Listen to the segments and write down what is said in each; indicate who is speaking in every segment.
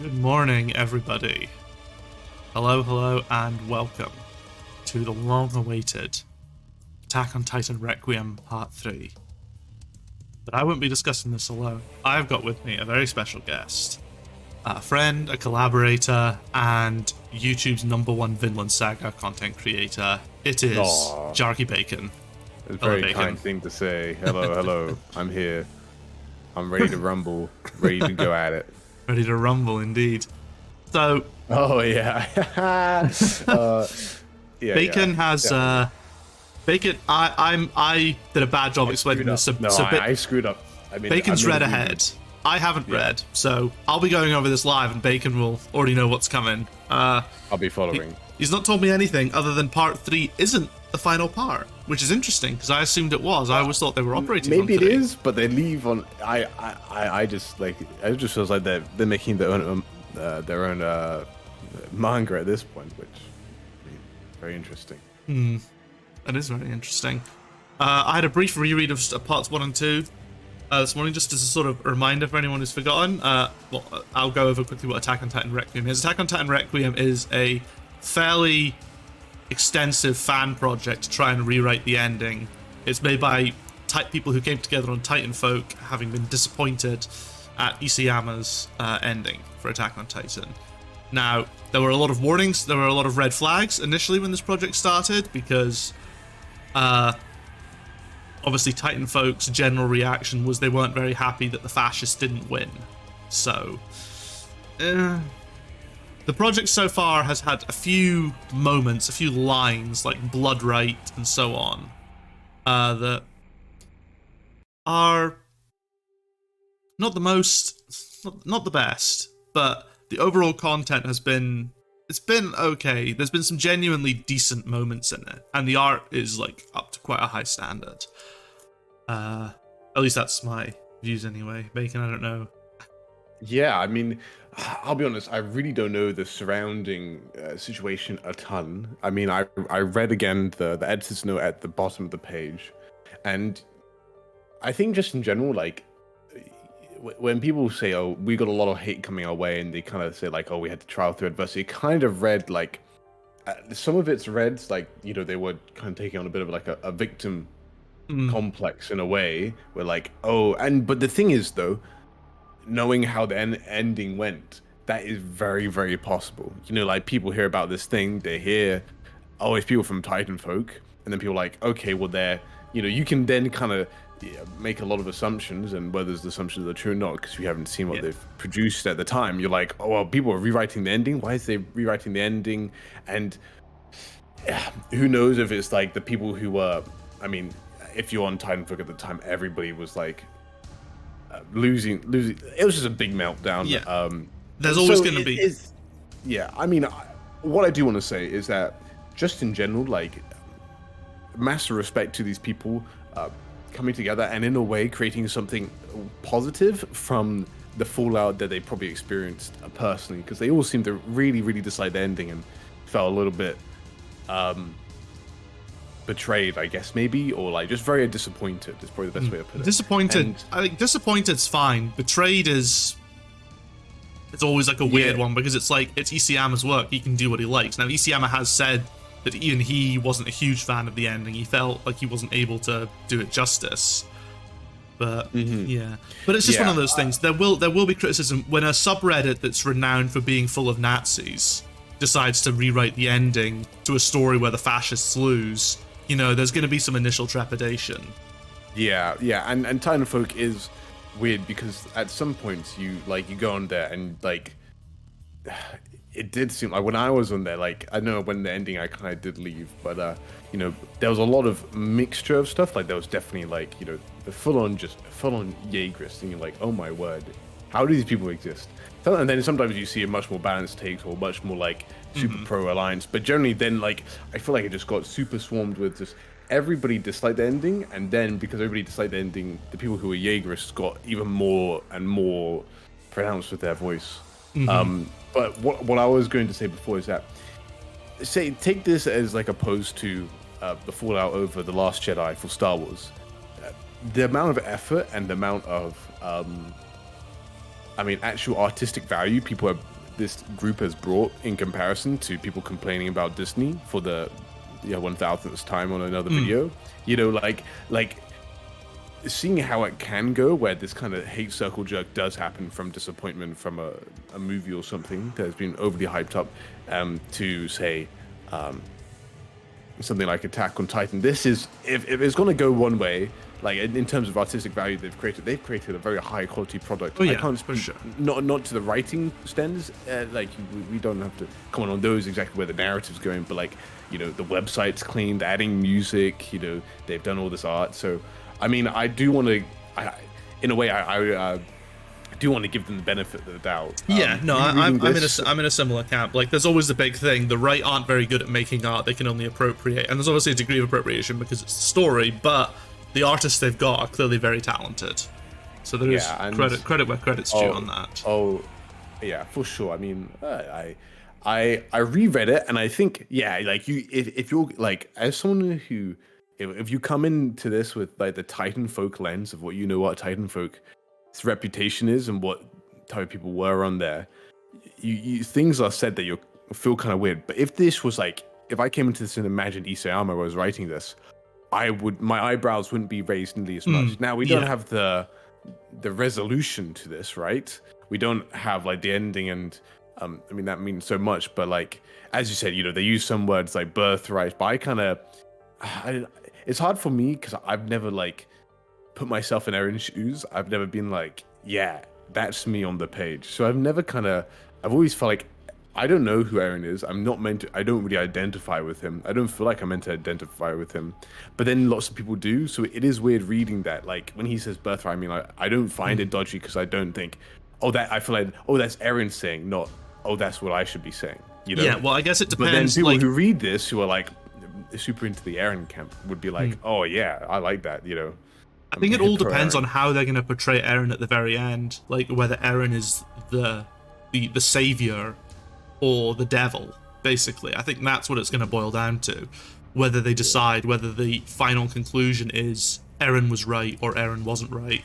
Speaker 1: Good morning, everybody. Hello, hello, and welcome to the long-awaited Attack on Titan Requiem Part 3. But I won't be discussing this alone. I've got with me a very special guest, a friend, a collaborator, and YouTube's #1 Vinland Saga content creator. It is
Speaker 2: Aww.
Speaker 1: JarkeyBacon.
Speaker 2: It's a
Speaker 1: Hello,
Speaker 2: very
Speaker 1: Bacon.
Speaker 2: kind thing to say. Hello, hello. I'm here. I'm ready to rumble. Ready to go at it.
Speaker 1: Ready to rumble, indeed. So,
Speaker 2: Oh yeah.
Speaker 1: Bacon has Bacon. I did a bad job explaining this.
Speaker 2: I screwed up. I mean,
Speaker 1: Bacon's read ahead. I haven't read, so I'll be going over this live, and Bacon will already know what's coming.
Speaker 2: I'll be following.
Speaker 1: He's not told me anything other than Part 3 isn't the final part, which is interesting because I assumed it was. I always thought they were operating.
Speaker 2: Maybe
Speaker 1: on
Speaker 2: it
Speaker 1: 3.
Speaker 2: is, but they leave on. I just feels like they're making their own manga at this point, which very interesting.
Speaker 1: That is very interesting. I had a brief reread of parts 1 and 2 this morning, just as a sort of reminder for anyone who's forgotten. Well, I'll go over quickly what Attack on Titan Requiem is. Attack on Titan Requiem is a fairly extensive fan project to try and rewrite the ending. It's made by people who came together on Titan Folk, having been disappointed at Isayama's ending for Attack on Titan. Now, there were a lot of warnings, there were a lot of red flags initially when this project started, because obviously Titan Folk's general reaction was they weren't very happy that the fascists didn't win. So, the project so far has had a few moments, a few lines, like Blood Right and so on, that are not the most, not the best, but the overall content has been, it's been okay. There's been some genuinely decent moments in it, and the art is like up to quite a high standard. At least that's my views anyway. Bacon, I don't know.
Speaker 2: Yeah, I mean, I'll be honest, I really don't know the surrounding situation a ton. I mean, I read again the editor's note at the bottom of the page, and I think just in general, like, when people say, oh, we got a lot of hate coming our way, and they kind of say, like, oh, we had to trial through adversity, it kind of read like, some of it's read like, you know, they were kind of taking on a bit of like a victim complex in a way, where like, oh, but the thing is, though, knowing how the ending went, that is very, very possible. You know, like, people hear about this thing, they hear, oh, it's people from Titan Folk, and then people are like, okay, well, they're, you know, you can then kind of make a lot of assumptions, and whether those assumptions are true or not, because you haven't seen what they've produced at the time, you're like, oh, well, people are rewriting the ending. Why is they rewriting the ending? And who knows if it's like the people who were, I mean, if you're on Titan Folk at the time, everybody was like losing. It was just a big meltdown.
Speaker 1: Yeah. There's always going to be.
Speaker 2: Yeah, I mean, what I do want to say is that just in general, like, massive respect to these people coming together and in a way creating something positive from the fallout that they probably experienced personally, because they all seem to really, really dislike the ending and felt a little bit betrayed, I guess, maybe, or like just very disappointed is probably the best way to put it.
Speaker 1: Disappointed. I think disappointed's fine. Betrayed is, it's always like a weird one, because it's like, it's Isayama's work, he can do what he likes. Now, Isayama has said that even he wasn't a huge fan of the ending. He felt like he wasn't able to do it justice. But yeah, but it's just one of those things. There will be criticism when a subreddit that's renowned for being full of Nazis decides to rewrite the ending to a story where the fascists lose. You know, there's going to be some initial trepidation.
Speaker 2: Yeah, and Titan Folk is weird, because at some points you go on there and like, it did seem like when I was on there, like, I know when the ending I kind of did leave, but you know, there was a lot of mixture of stuff. Like, there was definitely like, you know, the full on Jaegerist, and you're like, oh my word, how do these people exist? And then sometimes you see a much more balanced take, or much more like super pro alliance, but generally then, like, I feel like it just got super swarmed with just everybody disliked the ending, and then because everybody disliked the ending, the people who were Jaegerists got even more and more pronounced with their voice. But what I was going to say before is that, take this as like opposed to the fallout over The Last Jedi for Star Wars. The amount of effort and the amount of I mean, actual artistic value this group has brought in comparison to people complaining about Disney for the 1000th time on another video. You know, like seeing how it can go, where this kind of hate circle jerk does happen from disappointment from a movie or something that has been overly hyped up, to say something like Attack on Titan. This is, if it's going to go one way, like in terms of artistic value they've created a very high quality product.
Speaker 1: Oh yeah,
Speaker 2: I can't
Speaker 1: for sure.
Speaker 2: Not to the writing standards, like we don't have to comment on those exactly where the narrative's going, but like, you know, the website's cleaned, adding music, you know, they've done all this art. So I mean, I do want to, in a way, I do want to give them the benefit of the doubt.
Speaker 1: Yeah, no, I'm in a similar camp. Like, there's always the big thing: the right aren't very good at making art; they can only appropriate. And there's obviously a degree of appropriation because it's a story, but the artists they've got are clearly very talented. So there is credit where credit's due on that.
Speaker 2: Oh, yeah, for sure. I mean, I reread it, and I think, yeah, like if you're like, as someone who, if you come into this with like the Titan folk lens of what you know what Titan folk's reputation is and what type of people were on there, you things are said that you feel kind of weird. But if this was like, if I came into this and imagined Isayama was writing this, my eyebrows wouldn't be raised nearly as much. Now we don't have the resolution to this, right? We don't have like the ending, and I mean that means so much. But like, as you said, you know, they use some words like birthright, but it's hard for me because I've never like put myself in Eren's shoes. I've never been like, yeah, that's me on the page. So I've always felt like I don't know who Eren is. I don't really identify with him. I don't feel like I'm meant to identify with him. But then lots of people do. So it is weird reading that. Like when he says birthright, I mean, like, I don't find it dodgy because I don't think, I feel like, that's Eren saying, not, that's what I should be saying. You know?
Speaker 1: Yeah, well, I guess it depends.
Speaker 2: But then people who read this, who are like super into the Eren camp, would be like, oh yeah, I like that, you know.
Speaker 1: I think it all depends on how they're going to portray Eren at the very end. Like whether Eren is the savior or the devil, basically. I think that's what it's going to boil down to. Whether they decide whether the final conclusion is Eren was right or Eren wasn't right.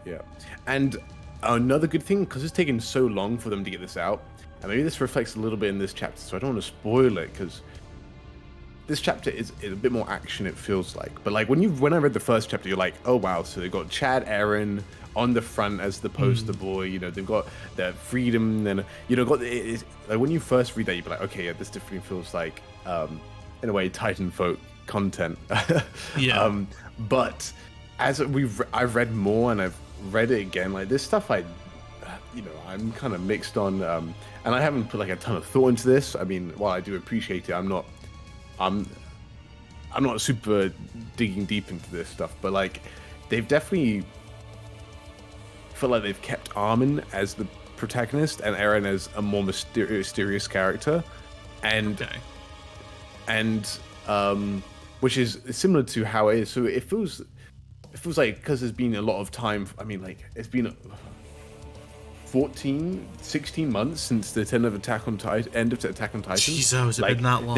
Speaker 2: Yeah. And another good thing, because it's taken so long for them to get this out, and maybe this reflects a little bit in this chapter, so I don't want to spoil it, because this chapter is a bit more action, it feels like. But like when I read the first chapter, you're like, oh wow, so they've got Chad Eren on the front as the poster boy, you know, they've got their freedom, and you know, like when you first read that, you'd be like, okay, yeah, this definitely feels like in a way Titan folk content.
Speaker 1: Yeah.
Speaker 2: But as I've read more and I've read it again, like this stuff I'm kind of mixed on, and I haven't put like a ton of thought into this. I mean, while I do appreciate it, I'm not super digging deep into this stuff, but like they've definitely feel like they've kept Armin as the protagonist and Eren as a more mysterious character, and which is similar to how it is. So it feels like, because there's been a lot of time. I mean, like it's been 16 months since the end of Attack on Titan.
Speaker 1: Jesus, has it been that long?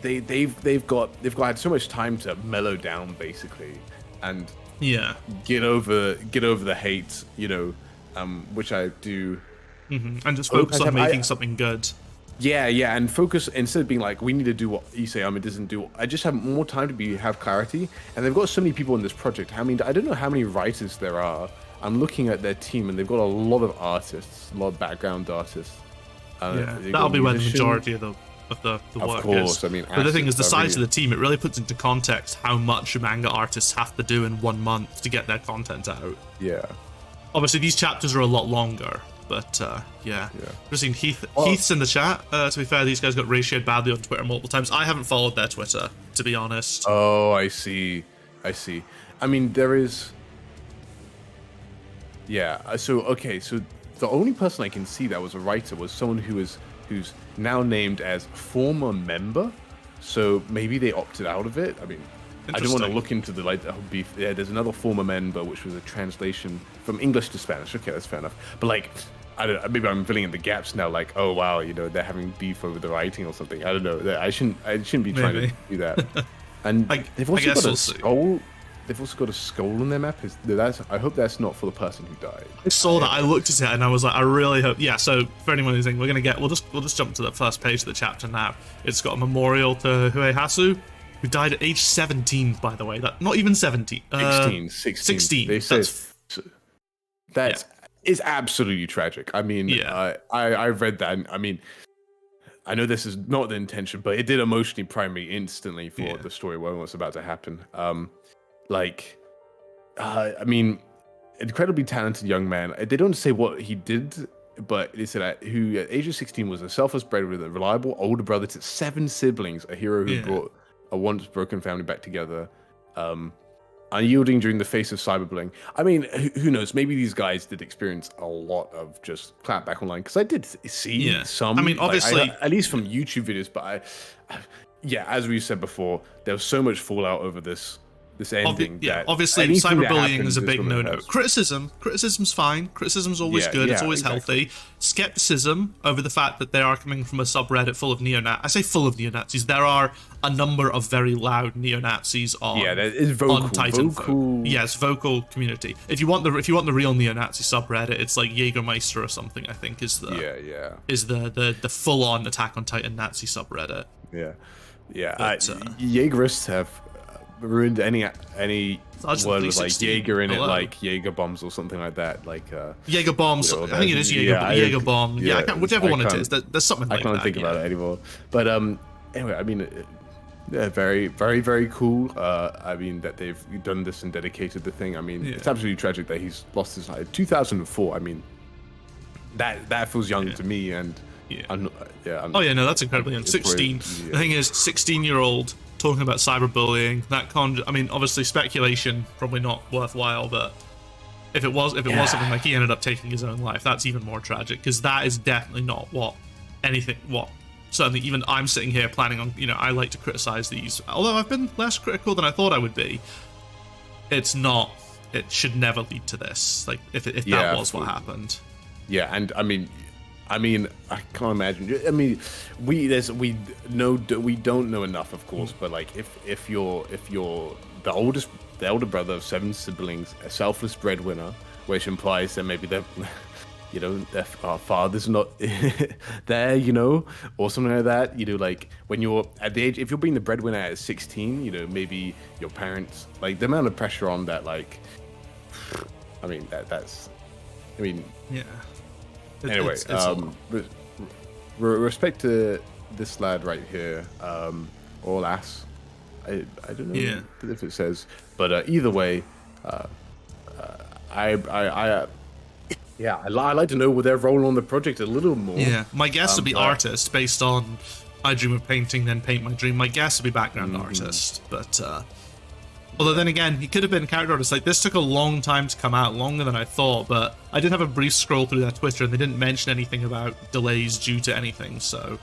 Speaker 2: They've had so much time to mellow down, basically, and get over the hate, you know, which I do,
Speaker 1: and just focus on making something good.
Speaker 2: Yeah, and focus, instead of being like, we need to do what Isayama doesn't do. I just have more time to have clarity, and they've got so many people in this project. I mean, I don't know how many writers there are. I'm looking at their team, and they've got a lot of artists, a lot of background artists.
Speaker 1: That'll be where the majority of the work is.
Speaker 2: Of course, I mean,
Speaker 1: but the thing is, the size of the team, it really puts into context how much manga artists have to do in 1 month to get their content out.
Speaker 2: Yeah.
Speaker 1: Obviously, these chapters are a lot longer, but Just seen Heath's in the chat. To be fair, these guys got ratioed badly on Twitter multiple times. I haven't followed their Twitter, to be honest.
Speaker 2: Oh, I see. I mean, there is. Yeah. So the only person I can see that was a writer was someone who's now named as former member. So maybe they opted out of it. I mean, I don't want to look into the whole beef. Yeah, there's another former member, which was a translation from English to Spanish. Okay, that's fair enough. But like, I don't know, maybe I'm filling in the gaps now. Like, oh wow, you know, they're having beef over the writing or something. I don't know. I shouldn't be trying to do that. And they've also got a skull. they've also got a skull on their map. I hope that's not for the person who died.
Speaker 1: I saw that. I looked at it and I was like, I really hope. Yeah. So for anyone who's thinking, we'll just jump to the first page of the chapter now. It's got a memorial to Huehasu, who died at age 17. By the way, that not even 17. 16.
Speaker 2: They say that is absolutely tragic. I mean, I read that. And, I mean, I know this is not the intention, but it did emotionally prime me instantly for the story when what's about to happen. I mean, incredibly talented young man. They don't say what he did, but they said that who at age of 16 was a selfless breadwinner, a reliable older brother to 7 siblings, a hero who brought a once broken family back together, unyielding during the face of cyberbullying. I mean, who knows? Maybe these guys did experience a lot of just clapback online, because I did see some. I mean, obviously, at least from YouTube videos, but as we said before, there was so much fallout over this ending.
Speaker 1: Obviously, cyberbullying is a big no-no. Criticism's fine. Criticism's always good. It's always healthy. Skepticism over the fact that they are coming from a subreddit full of I say full of neo-Nazis. There are a number of very loud neo-Nazis on
Speaker 2: there is vocal,
Speaker 1: on Titanfall. Yes, vocal community. If you want the real neo-Nazi subreddit, it's like Jägermeister or something. I think is the full-on Attack on Titan Nazi subreddit.
Speaker 2: Jaegerists have ruined any word with like Jaeger in it, like Jaeger bombs or something like that. Like
Speaker 1: Jaeger bombs. I think it is Jaeger bomb. Whichever one it is. There's something like that.
Speaker 2: I can't think about it anymore. But anyway, I mean, very, very, very cool. I mean that they've done this and dedicated the thing. I mean, it's absolutely tragic that he's lost his life. 2004. I mean, that feels young to me. And that's incredibly young. 16. The
Speaker 1: thing is, 16-year-old. Talking about cyberbullying, I mean, obviously speculation, probably not worthwhile, but if it was something like he ended up taking his own life, that's even more tragic, because that is definitely not what certainly even I'm sitting here planning on, I like to criticize these, although I've been less critical than I thought I would be. It should never lead to this, like, if that was what happened.
Speaker 2: Yeah, and I mean, I can't imagine. I mean, we don't know enough, of course. But like, if you're the elder brother of 7 siblings, a selfless breadwinner, which implies that maybe their father's not there, or something like that. Like when you're at the age, if you're being the breadwinner at 16, maybe your parents, like the amount of pressure on that, like, I mean Anyway, respect to this lad right here, or lass. I don't know if it says, but either way, I like to know what their role on the project a little more.
Speaker 1: Yeah, my guess would be artist, based on I dream of painting, then paint my dream. My guess would be background artist, but although then again, he could have been character artist. Like, this took a long time to come out, longer than I thought, but I did have a brief scroll through their Twitter and they didn't mention anything about delays due to anything, so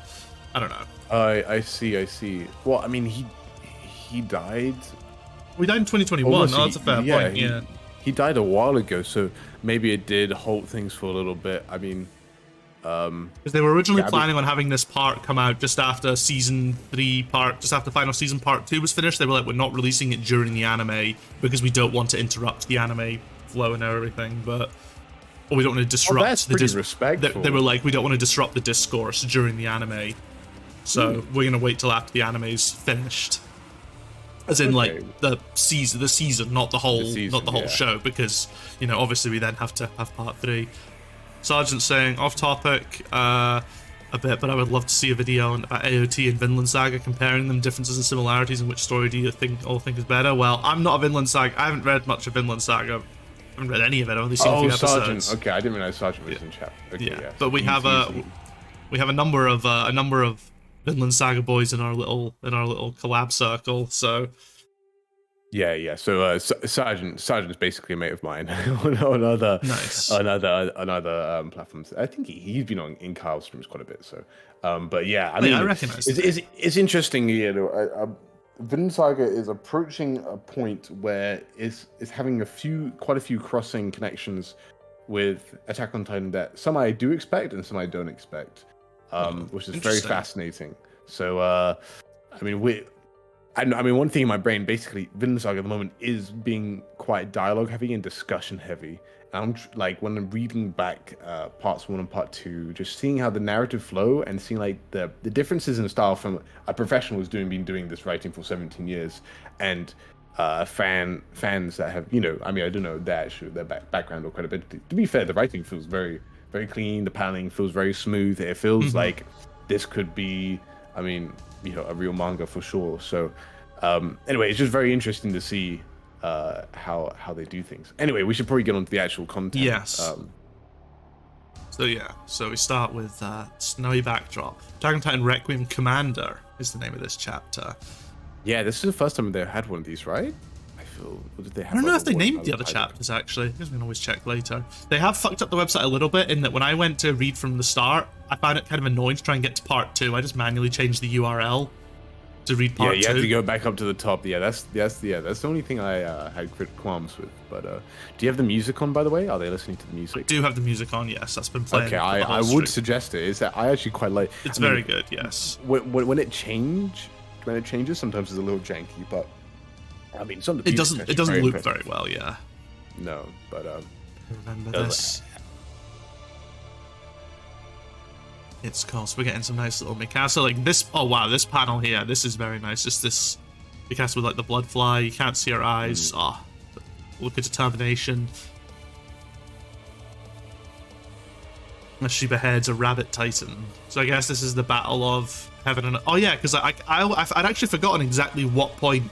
Speaker 1: I don't know.
Speaker 2: I see. Well, I mean, he died.
Speaker 1: We died in 2021. That's a fair point.
Speaker 2: He died a while ago, so maybe it did halt things for a little bit. I mean,
Speaker 1: because they were originally planning on having this part come out just after final season part 2 was finished. They were like, we're not releasing it during the anime because we don't want to interrupt the anime flow and everything, or we don't want to disrupt
Speaker 2: respectful.
Speaker 1: They were like, we don't want to disrupt the discourse during the anime, so we're gonna wait till after the anime's finished, as in like the season, not the whole show, because obviously we then have to have part 3. Sergeant saying, off topic a bit, but I would love to see a video about AOT and Vinland Saga, comparing them, differences and similarities, and which story do you think is better? Well, I'm not a Vinland Saga. I haven't read much of Vinland Saga. I haven't read any of it. I've only seen a few episodes.
Speaker 2: Sergeant. Okay, I didn't realize Sergeant was in chat. Okay,
Speaker 1: but we have a number of Vinland Saga boys in our little collab circle. So.
Speaker 2: Yeah. So Sergeant is basically a mate of mine on other platforms. I think he's been in Kyle's streams quite a bit. So, but yeah, I mean,
Speaker 1: I recognize
Speaker 2: it's interesting. Vinland Saga is approaching a point where it's having quite a few crossing connections with Attack on Titan that some I do expect and some I don't expect, which is very fascinating. So, I mean, I mean, one thing in my brain, basically, Vinland Saga at the moment is being quite dialogue heavy and discussion heavy. And like, when I'm reading back parts 1 and part 2, just seeing how the narrative flow and seeing like the differences in style from a professional who's been doing this writing for 17 years, and fans that have, I mean, I don't know their background or credibility. To be fair, the writing feels very, very clean. The paneling feels very smooth. It feels like this could be, I mean, a real manga for sure. So anyway, it's just very interesting to see how they do things. Anyway, we should probably get on to the actual content.
Speaker 1: Yes. So we start with Snowy Backdrop. Attack on Titan Requiem Commander is the name of this chapter.
Speaker 2: Yeah, this is the first time they've had one of these, right? I feel. Or did they have
Speaker 1: I don't know if they named the
Speaker 2: other
Speaker 1: other chapters, actually. I guess we can always check later. They have fucked up the website a little bit in that when I went to read from the start, I found it kind of annoying to try and get to part 2. I just manually changed the URL to read part 2.
Speaker 2: Yeah, you have to go back up to the top. Yeah, that's the only thing I had qualms with. But do you have the music on, by the way? Are they listening to the music?
Speaker 1: I do have the music on, yes. That's been playing.
Speaker 2: Okay, I would suggest it. Is that I actually quite like.
Speaker 1: It's very good, yes.
Speaker 2: When it changes, sometimes it's a little janky, but I mean, some of the
Speaker 1: it doesn't loop very well, yeah.
Speaker 2: No, but
Speaker 1: remember this. It's cool. So we're getting some nice little Mikasa like this. Oh wow, this panel here, this is very nice. Just this Mikasa with like the blood fly. You can't see her eyes. Oh, look at determination. As she beheads a rabbit titan. So I guess this is the battle of heaven and... Oh yeah, because I'd actually forgotten exactly what point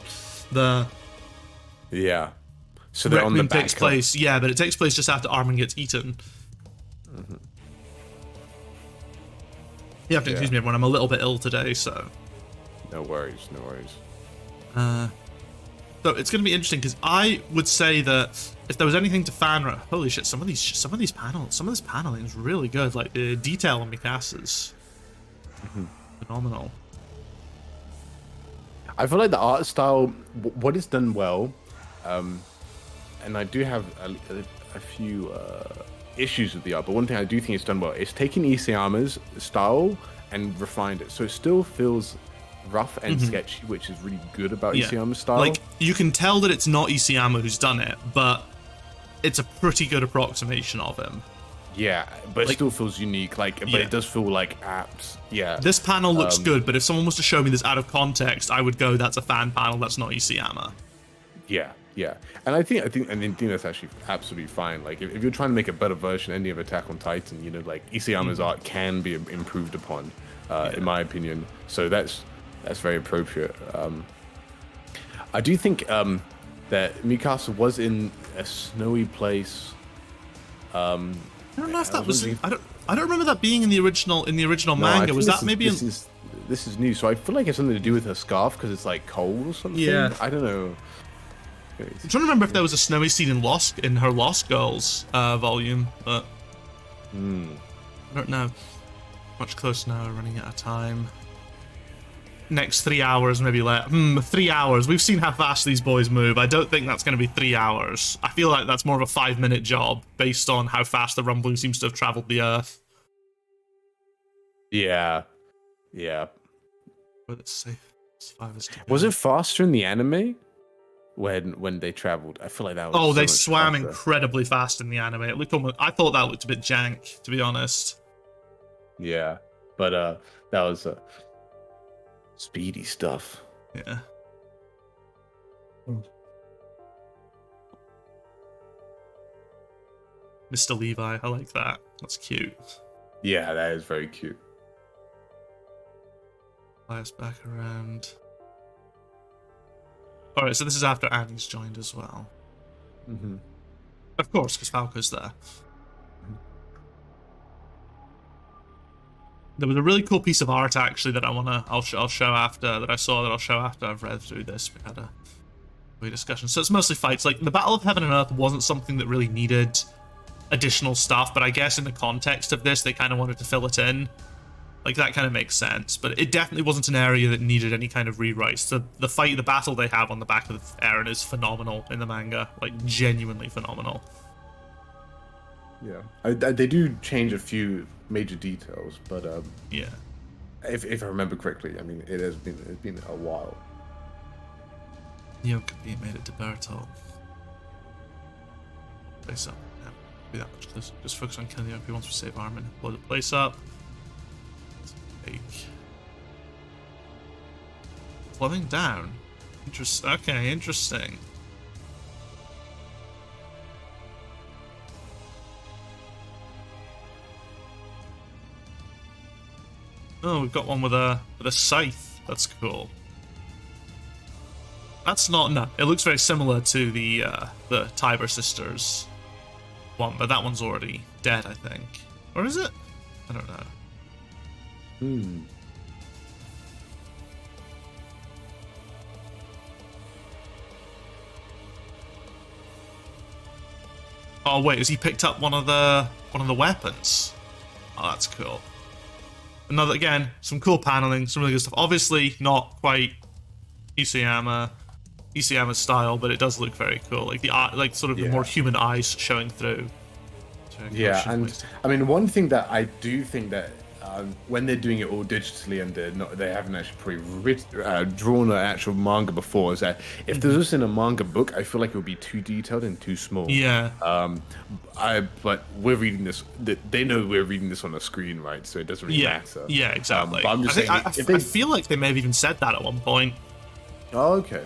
Speaker 1: the...
Speaker 2: Yeah. So they're on the back
Speaker 1: takes place. Yeah, but it takes place just after Armin gets eaten. You have to excuse me, everyone. I'm a little bit ill today, so...
Speaker 2: No worries, no worries.
Speaker 1: So it's going to be interesting because I would say that if there was anything to fan, holy shit, some of these panels, some of this paneling is really good. Like the detail on Mikasa's phenomenal.
Speaker 2: I feel like the art style, what is done well, and I do have a few issues with the art, but one thing I do think it's done well is taking Isayama's style and refined it, so it still feels rough and sketchy, which is really good about Isayama's style.
Speaker 1: Like, you can tell that it's not Isayama who's done it, but it's a pretty good approximation of him.
Speaker 2: Yeah, but it still feels unique, but it does feel like apps. Yeah.
Speaker 1: This panel looks good, but if someone was to show me this out of context, I would go, that's a fan panel, that's not Isayama.
Speaker 2: Yeah, yeah. And I think that's actually absolutely fine. Like, if you're trying to make a better version any of Attack on Titan, like, Isayama's art can be improved upon, in my opinion. So that's very appropriate. I do think that Mikasa was in a snowy place. I
Speaker 1: don't know if that was. I don't remember that being in the original manga. Was that maybe?
Speaker 2: This is new, so I feel like it's something to do with her scarf because it's like cold or something.
Speaker 1: Yeah.
Speaker 2: I don't know.
Speaker 1: I'm trying to remember if there was a snowy scene in her Lost Girls volume, but I don't know. Much closer now. Running out of time. Next 3 hours, maybe let 3 hours. We've seen how fast these boys move. I don't think that's going to be 3 hours. I feel like that's more of a 5-minute job based on how fast the rumbling seems to have traveled the earth.
Speaker 2: Yeah.
Speaker 1: But it's safe.
Speaker 2: Was it faster in the anime when they traveled? I feel like that was.
Speaker 1: Oh, they swam incredibly fast in the anime. It looked almost. I thought that looked a bit jank, to be honest.
Speaker 2: Yeah, but that was speedy stuff.
Speaker 1: Yeah. Mr. Levi, I like that. That's cute.
Speaker 2: Yeah, that is very cute.
Speaker 1: Fly us back around. Alright, so this is after Annie's joined as well. Of course, because Falco's there. There was a really cool piece of art actually that I'll show after I've read through this. We had a discussion. So it's mostly fights. Like the Battle of Heaven and Earth wasn't something that really needed additional stuff, but I guess in the context of this, they kind of wanted to fill it in. Like that kind of makes sense, but it definitely wasn't an area that needed any kind of rewrites. The battle they have on the back of Eren is phenomenal in the manga, like genuinely phenomenal.
Speaker 2: Yeah, they do change a few major details, but
Speaker 1: yeah,
Speaker 2: if I remember correctly, I mean it's been a while.
Speaker 1: Yokobi made it to Bertolt. Place up. Yeah, be that much closer. Just focus on killing Yokobi once we save Armin. Blow the place up. Take. Flowing down. Okay, interesting. Oh, we've got one with a scythe. That's cool. That's not no. It looks very similar to the Tiber sisters one, but that one's already dead, I think. Or is it? I don't know. Oh wait, has he picked up one of the weapons? Oh, that's cool. Another, again, some cool paneling, some really good stuff. Obviously, not quite Isayama style, but it does look very cool. Like the art, like sort of the more human eyes showing through.
Speaker 2: Yeah, and I mean, one thing that I do think that when they're doing it all digitally and they haven't actually probably drawn an actual manga before, is that if this was in a manga book, I feel like it would be too detailed and too small.
Speaker 1: Yeah.
Speaker 2: But we're reading this. They know we're reading this on a screen, right? So it doesn't really matter.
Speaker 1: Yeah, exactly.
Speaker 2: But I'm just saying,
Speaker 1: I feel like they may have even said that at one point.
Speaker 2: Oh, okay.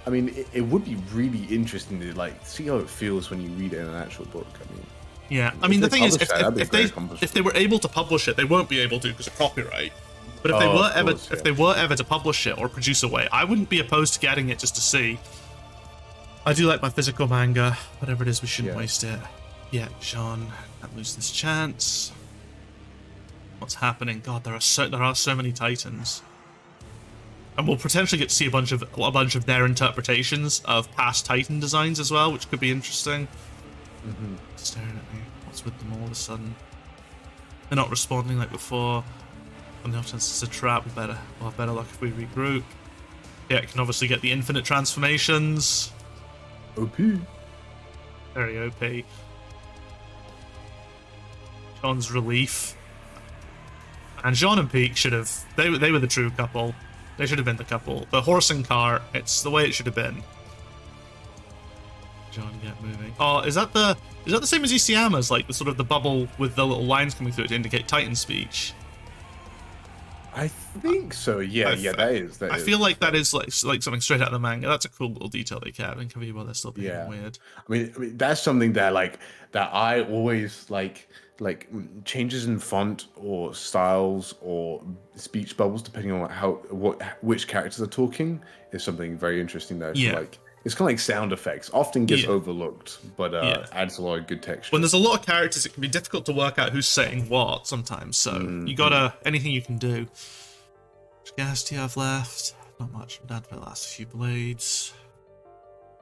Speaker 2: I mean, it would be really interesting to like see how it feels when you read it in an actual book. I mean.
Speaker 1: Yeah, I mean the thing is, if they were able to publish it, they won't be able to because of copyright. But if they were ever to publish it or produce a way, I wouldn't be opposed to getting it just to see. I do like my physical manga. Whatever it is, we shouldn't waste it. Yeah, Jean, can't lose this chance. What's happening? God, there are so many Titans, and we'll potentially get to see a bunch of their interpretations of past Titan designs as well, which could be interesting. Staring at me. What's with them all of a sudden? They're not responding like before. On the off chance it's a trap, we'll have better luck if we regroup. Yeah, it can obviously get the infinite transformations.
Speaker 2: OP.
Speaker 1: Very OP. John's relief. And Jean and Peak should have... They were the true couple. They should have been the couple. The horse and cart, it's the way it should have been. John, get moving. Oh, is that the same as Isayama's? Like the sort of the bubble with the little lines coming through it to indicate Titan speech?
Speaker 2: I think so. Yeah, that is. I
Speaker 1: feel like that is like something straight out of the manga. That's a cool little detail they kept in Kavi while they're still being weird.
Speaker 2: I mean, that's something that I always like changes in font or styles or speech bubbles depending on which characters are talking is something very interesting that I feel like. It's kind of like sound effects. Often gets overlooked, but adds a lot of good texture.
Speaker 1: When there's a lot of characters, it can be difficult to work out who's saying what sometimes. So you gotta anything you can do. Which gas do you have left? Not much. I'm down to the last few blades.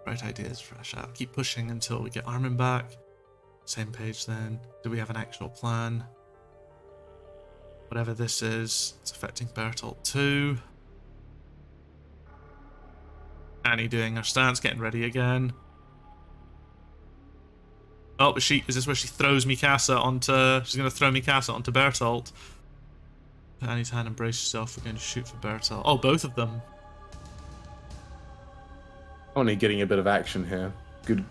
Speaker 1: Bright ideas, fresh out. Keep pushing until we get Armin back. Same page then. Do we have an actual plan? Whatever this is, it's affecting Bertolt too. Annie doing her stance, getting ready again. Oh, is this where she throws Mikasa onto... She's going to throw Mikasa onto Bertolt. Put Annie's hand and brace yourself. We're going to shoot for Bertolt. Oh, both of them.
Speaker 2: Connie getting a bit of action here. Good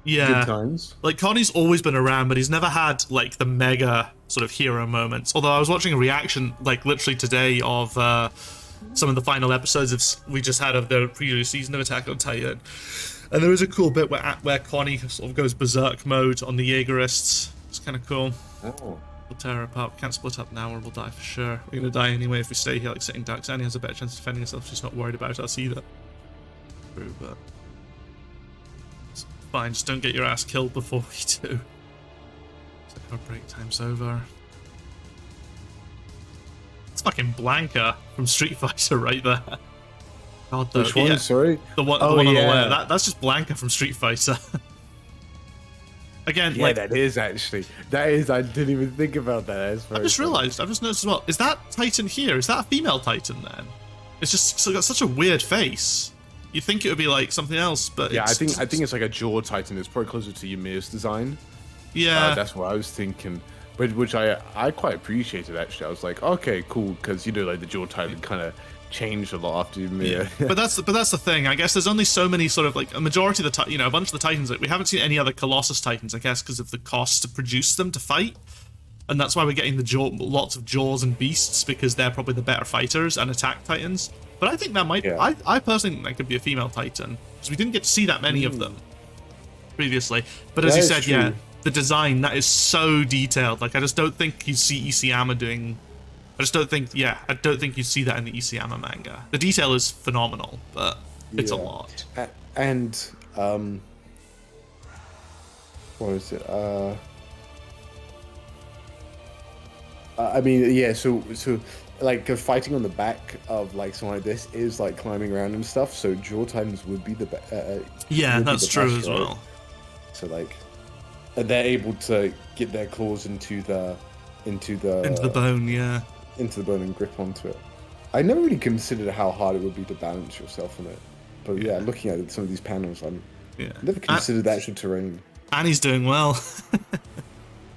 Speaker 2: times.
Speaker 1: Like, Connie's always been around, but he's never had, like, the mega sort of hero moments. Although I was watching a reaction, like, literally today of... some of the final episodes we just had of the previous season of Attack on Titan, and there was a cool bit where Connie sort of goes berserk mode on the Jaegerists. It's kind of cool.
Speaker 2: Oh.
Speaker 1: We'll tear her apart. We can't split up now or we'll die for sure. We're gonna die anyway if we stay here like sitting ducks. Annie has a better chance of defending herself. She's not worried about us either. True, but it's fine. Just don't get your ass killed before we do. It's like our break time's over. It's fucking Blanca from Street Fighter right there. God,
Speaker 2: which one? Sorry?
Speaker 1: The one on the left. That's just Blanca from Street Fighter. Again,
Speaker 2: yeah, that is actually. That is. I didn't even think about that.
Speaker 1: I just realized. I've just noticed as well. Is that Titan here? Is that a female Titan then? It's just got such a weird face. You'd think it would be like something else, but
Speaker 2: yeah, I think it's like a jaw Titan. It's probably closer to Ymir's design.
Speaker 1: Yeah,
Speaker 2: that's what I was thinking. But which I quite appreciated actually. I was like, okay, cool, because like the jaw Titan kind of changed a lot after Ymir.
Speaker 1: But that's the thing. I guess there's only so many sort of like a majority of the a bunch of the Titans. Like, we haven't seen any other Colossus Titans, I guess, because of the cost to produce them to fight, and that's why we're getting lots of Jaws and Beasts, because they're probably the better fighters and attack Titans. But I think that might.
Speaker 2: Yeah.
Speaker 1: I personally think that could be a female Titan, because we didn't get to see that many of them previously. But as you said, yeah, the design, that is so detailed. Like, I just don't think you see Isayama doing. I don't think you see that in the Isayama manga. The detail is phenomenal, but it's a lot.
Speaker 2: And what is it? I mean, yeah. So like fighting on the back of like something like this is like climbing around and stuff. So Jaw Titans would be the
Speaker 1: yeah, that's true as well.
Speaker 2: So like, they're able to get their claws into the
Speaker 1: bone, yeah.
Speaker 2: Into the bone and grip onto it. I never really considered how hard it would be to balance yourself on it. But yeah, looking at some of these panels, I never considered the actual terrain.
Speaker 1: Annie's doing well.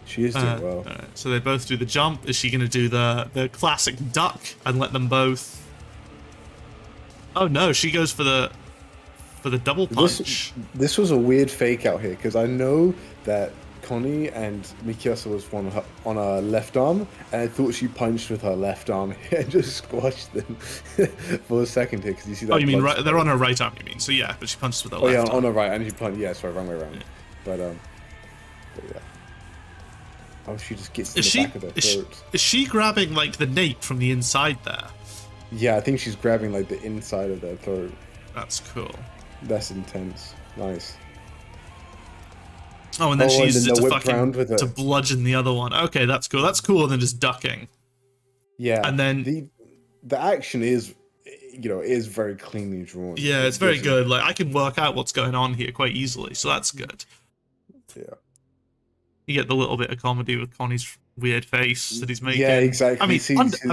Speaker 2: She is doing well.
Speaker 1: Right, so they both do the jump. Is she going to do the classic duck and let them both... Oh no, she goes for the double punch.
Speaker 2: This was a weird fake out here, because I know that Connie and Mikasa was on her left arm, and I thought she punched with her left arm and just squashed them for a second here, because you see that.
Speaker 1: Oh, you mean right, they're on her right arm, you mean? So yeah, but she punches with her left arm.
Speaker 2: Oh yeah, on her right, and she punched, yeah, sorry, wrong way around. Yeah. But yeah. Oh, she just gets in the back of their throat. Is
Speaker 1: she grabbing, like, the nape from the inside there?
Speaker 2: Yeah, I think she's grabbing, like, the inside of their throat.
Speaker 1: That's cool.
Speaker 2: That's intense. Nice.
Speaker 1: Oh, and then she uses it to bludgeon the other one. Okay, that's cool. That's cooler than just ducking.
Speaker 2: Yeah.
Speaker 1: And then
Speaker 2: the action is, is very cleanly drawn.
Speaker 1: Yeah, it's very good. Like, I can work out what's going on here quite easily, so that's good.
Speaker 2: Yeah.
Speaker 1: You get the little bit of comedy with Connie's weird face that he's making.
Speaker 2: Yeah, exactly.
Speaker 1: I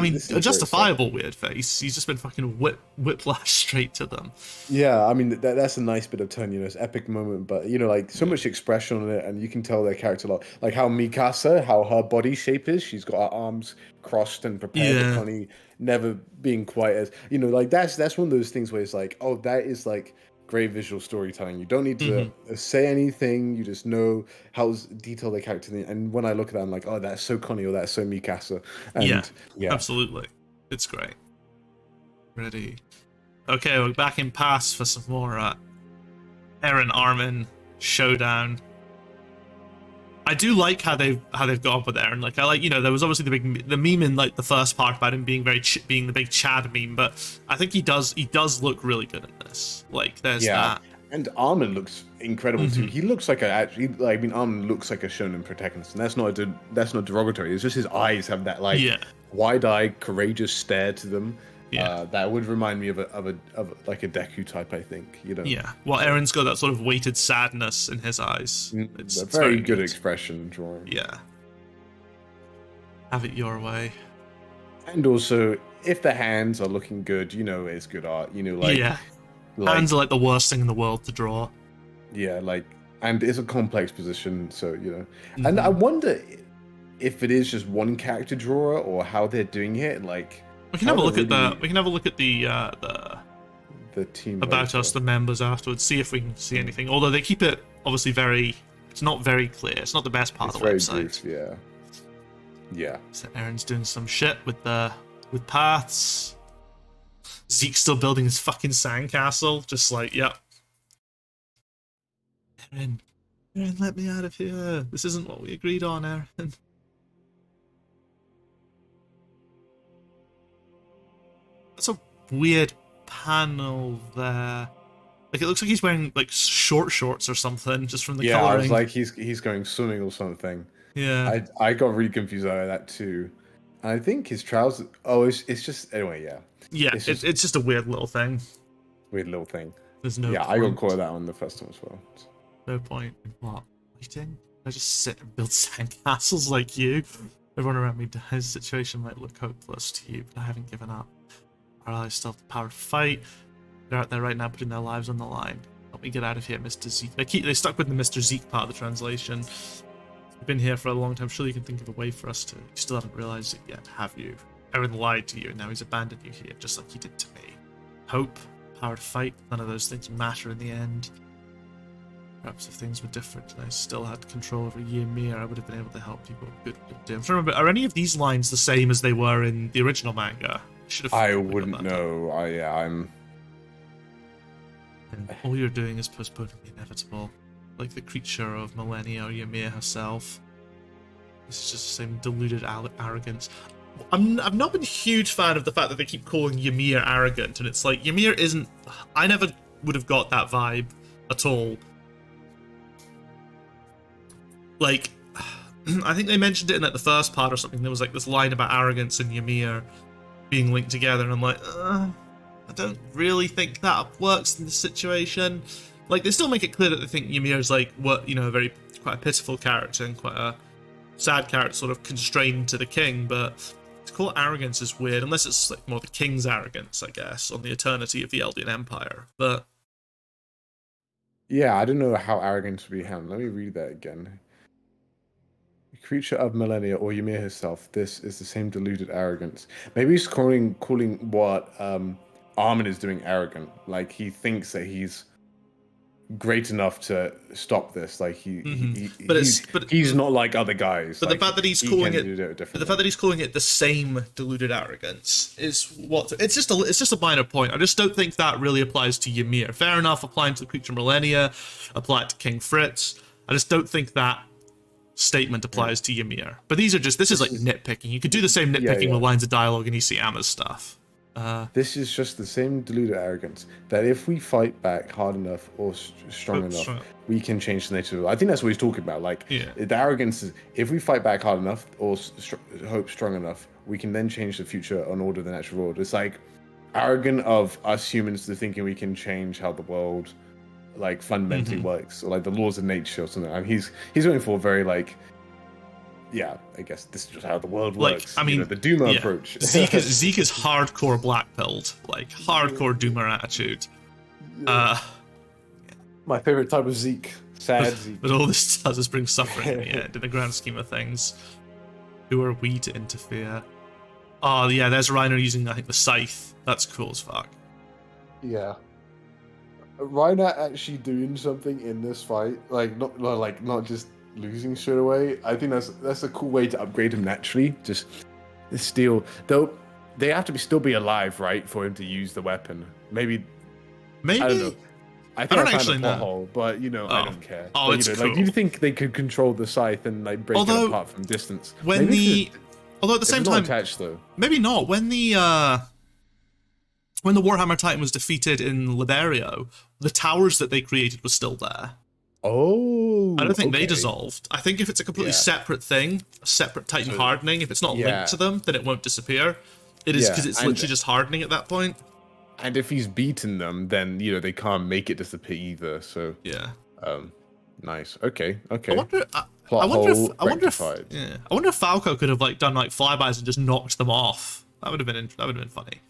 Speaker 1: mean, a justifiable weird face. He's just been fucking whiplash straight to them.
Speaker 2: Yeah, I mean, that's a nice bit of turn, it's an epic moment, but, like, so much expression on it, and you can tell their character a lot. Like how Mikasa, how her body shape is, she's got her arms crossed and prepared, for Connie never being quite as, like, that's one of those things where it's like, oh, that is, like, great visual storytelling. You don't need to say anything. You just know how detailed the character is. And when I look at that, I'm like, oh, that's so Connie, or that's so Mikasa. And,
Speaker 1: yeah, absolutely. It's great. Ready. Okay, we're back in pass for some more Eren Armin showdown. I do like how they've gone with Eren. Like, I like, there was obviously the meme in like the first part about him being being the big Chad meme, but I think he does look really good in this. Like, there's that.
Speaker 2: And Armin looks incredible too. He looks like Armin looks like a shonen protagonist, and that's not derogatory. It's just his eyes have that like wide-eyed, courageous stare to them. Yeah, that would remind me of like a Deku type, I think.
Speaker 1: Yeah. Well, Eren's got that sort of weighted sadness in his eyes.
Speaker 2: It's very good expression drawing.
Speaker 1: Yeah. Have it your way.
Speaker 2: And also, if the hands are looking good, it's good art.
Speaker 1: Hands are like the worst thing in the world to draw.
Speaker 2: Yeah, and it's a complex position, so And I wonder if it is just one character drawer or how they're doing it, like.
Speaker 1: We can have a look at the
Speaker 2: team
Speaker 1: about us, the members afterwards, see if we can see anything. Although they keep it obviously it's not very clear. It's not the best part of the website.
Speaker 2: Brief, yeah.
Speaker 1: So Eren's doing some shit with paths. Zeke's still building his fucking sandcastle, just like, yep. Eren, let me out of here. This isn't what we agreed on, Eren. That's a weird panel there. Like, it looks like he's wearing like short shorts or something, just from the coloring.
Speaker 2: I was like, he's going swimming or something.
Speaker 1: Yeah.
Speaker 2: I got really confused about that too. And I think his trousers. Oh, it's just anyway. Yeah.
Speaker 1: Yeah, it's just a weird little thing.
Speaker 2: There's
Speaker 1: no.
Speaker 2: Yeah, point. I got caught that on the first one as well.
Speaker 1: No point in what? Waiting? I just sit and build sandcastles like you. Everyone around me dies. The situation might look hopeless to you, but I haven't given up. Our allies still have the power to fight. They're out there right now putting their lives on the line. Help me get out of here, Mr. Zeke. They stuck with the Mr. Zeke part of the translation. You've been here for a long time. Surely you can think of a way for us to. You still haven't realized it yet, have you? Eren lied to you, and now he's abandoned you here, just like he did to me. Hope, power to fight, none of those things matter in the end. Perhaps if things were different and I still had control over Ymir, I would have been able to help people. Good day. I'm trying to remember, are any of these lines the same as they were in the original manga?
Speaker 2: I wouldn't know. I'm...
Speaker 1: And all you're doing is postponing the inevitable. Like the creature of millennia or Ymir herself. This is just the same deluded arrogance. I've not been a huge fan of the fact that they keep calling Ymir arrogant, and it's like, Ymir isn't... I never would have got that vibe at all. Like, I think they mentioned it in like the first part or something. There was like this line about arrogance and Ymir being linked together, and I'm like, I don't really think that works in this situation. Like, they still make it clear that they think Ymir's like, what, you know, quite a pitiful character and quite a sad character, sort of constrained to the king, but to call it arrogance is weird, unless it's like more the king's arrogance, I guess, on the eternity of the Eldian Empire. But
Speaker 2: yeah, I don't know how arrogance would be handled. Let me read that again. Creature of millennia or Ymir herself, this is the same deluded arrogance. Maybe he's calling what Armin is doing arrogant. Like, he thinks that he's great enough to stop this. Like, he's not like other guys.
Speaker 1: But
Speaker 2: like,
Speaker 1: the fact that he's calling it,
Speaker 2: but
Speaker 1: the fact that he's calling it the same deluded arrogance is what it's just a minor point. I just don't think that really applies to Ymir. Fair enough, applying to the creature millennia, apply it to King Fritz. I just don't think that statement applies to Ymir. But this is like nitpicking. You could do the same nitpicking with lines of dialogue in Isayama's stuff.
Speaker 2: This is just the same deluded arrogance that if we fight back hard enough or strong enough, we can change the nature of the world. I think that's what he's talking about. Like, the arrogance is, if we fight back hard enough or hope strong enough, we can then change the future and order the natural world. It's like arrogant of us humans to thinking we can change how the world like fundamentally works, or like the laws of nature or something. I mean, he's going for a very like, I guess this is just how the world works.
Speaker 1: I mean,
Speaker 2: you know, the Doomer approach.
Speaker 1: Zeke is hardcore black-pilled, like hardcore Doomer attitude.
Speaker 2: My favorite type of Zeke, sad Zeke.
Speaker 1: But all this does is bring suffering in the end, in the grand scheme of things. Who are we to interfere? Oh yeah, there's Reiner using, I think, the scythe. That's cool as fuck.
Speaker 2: Yeah. Reiner actually doing something in this fight, not just losing straight away. I think that's a cool way to upgrade him naturally. Just still, though, they have to still be alive, right, for him to use the weapon. Maybe. I don't know. I think I found a plot hole, but you know, I don't care.
Speaker 1: Oh,
Speaker 2: but,
Speaker 1: it's
Speaker 2: cool. Like, do you think they could control the scythe and like break it apart from distance?
Speaker 1: Although at the same time,
Speaker 2: attached though.
Speaker 1: Maybe not. When the Warhammer Titan was defeated in Liberio, the towers that they created were still there.
Speaker 2: Oh,
Speaker 1: I don't think they dissolved. I think if it's a completely separate thing, a separate Titan hardening, if it's not linked to them, then it won't disappear. It is because it's literally just hardening at that point.
Speaker 2: And if he's beaten them, then you know they can't make it disappear either. So nice. Okay. I wonder if Falco could have like done like flybys and just knocked them off. That would have been funny.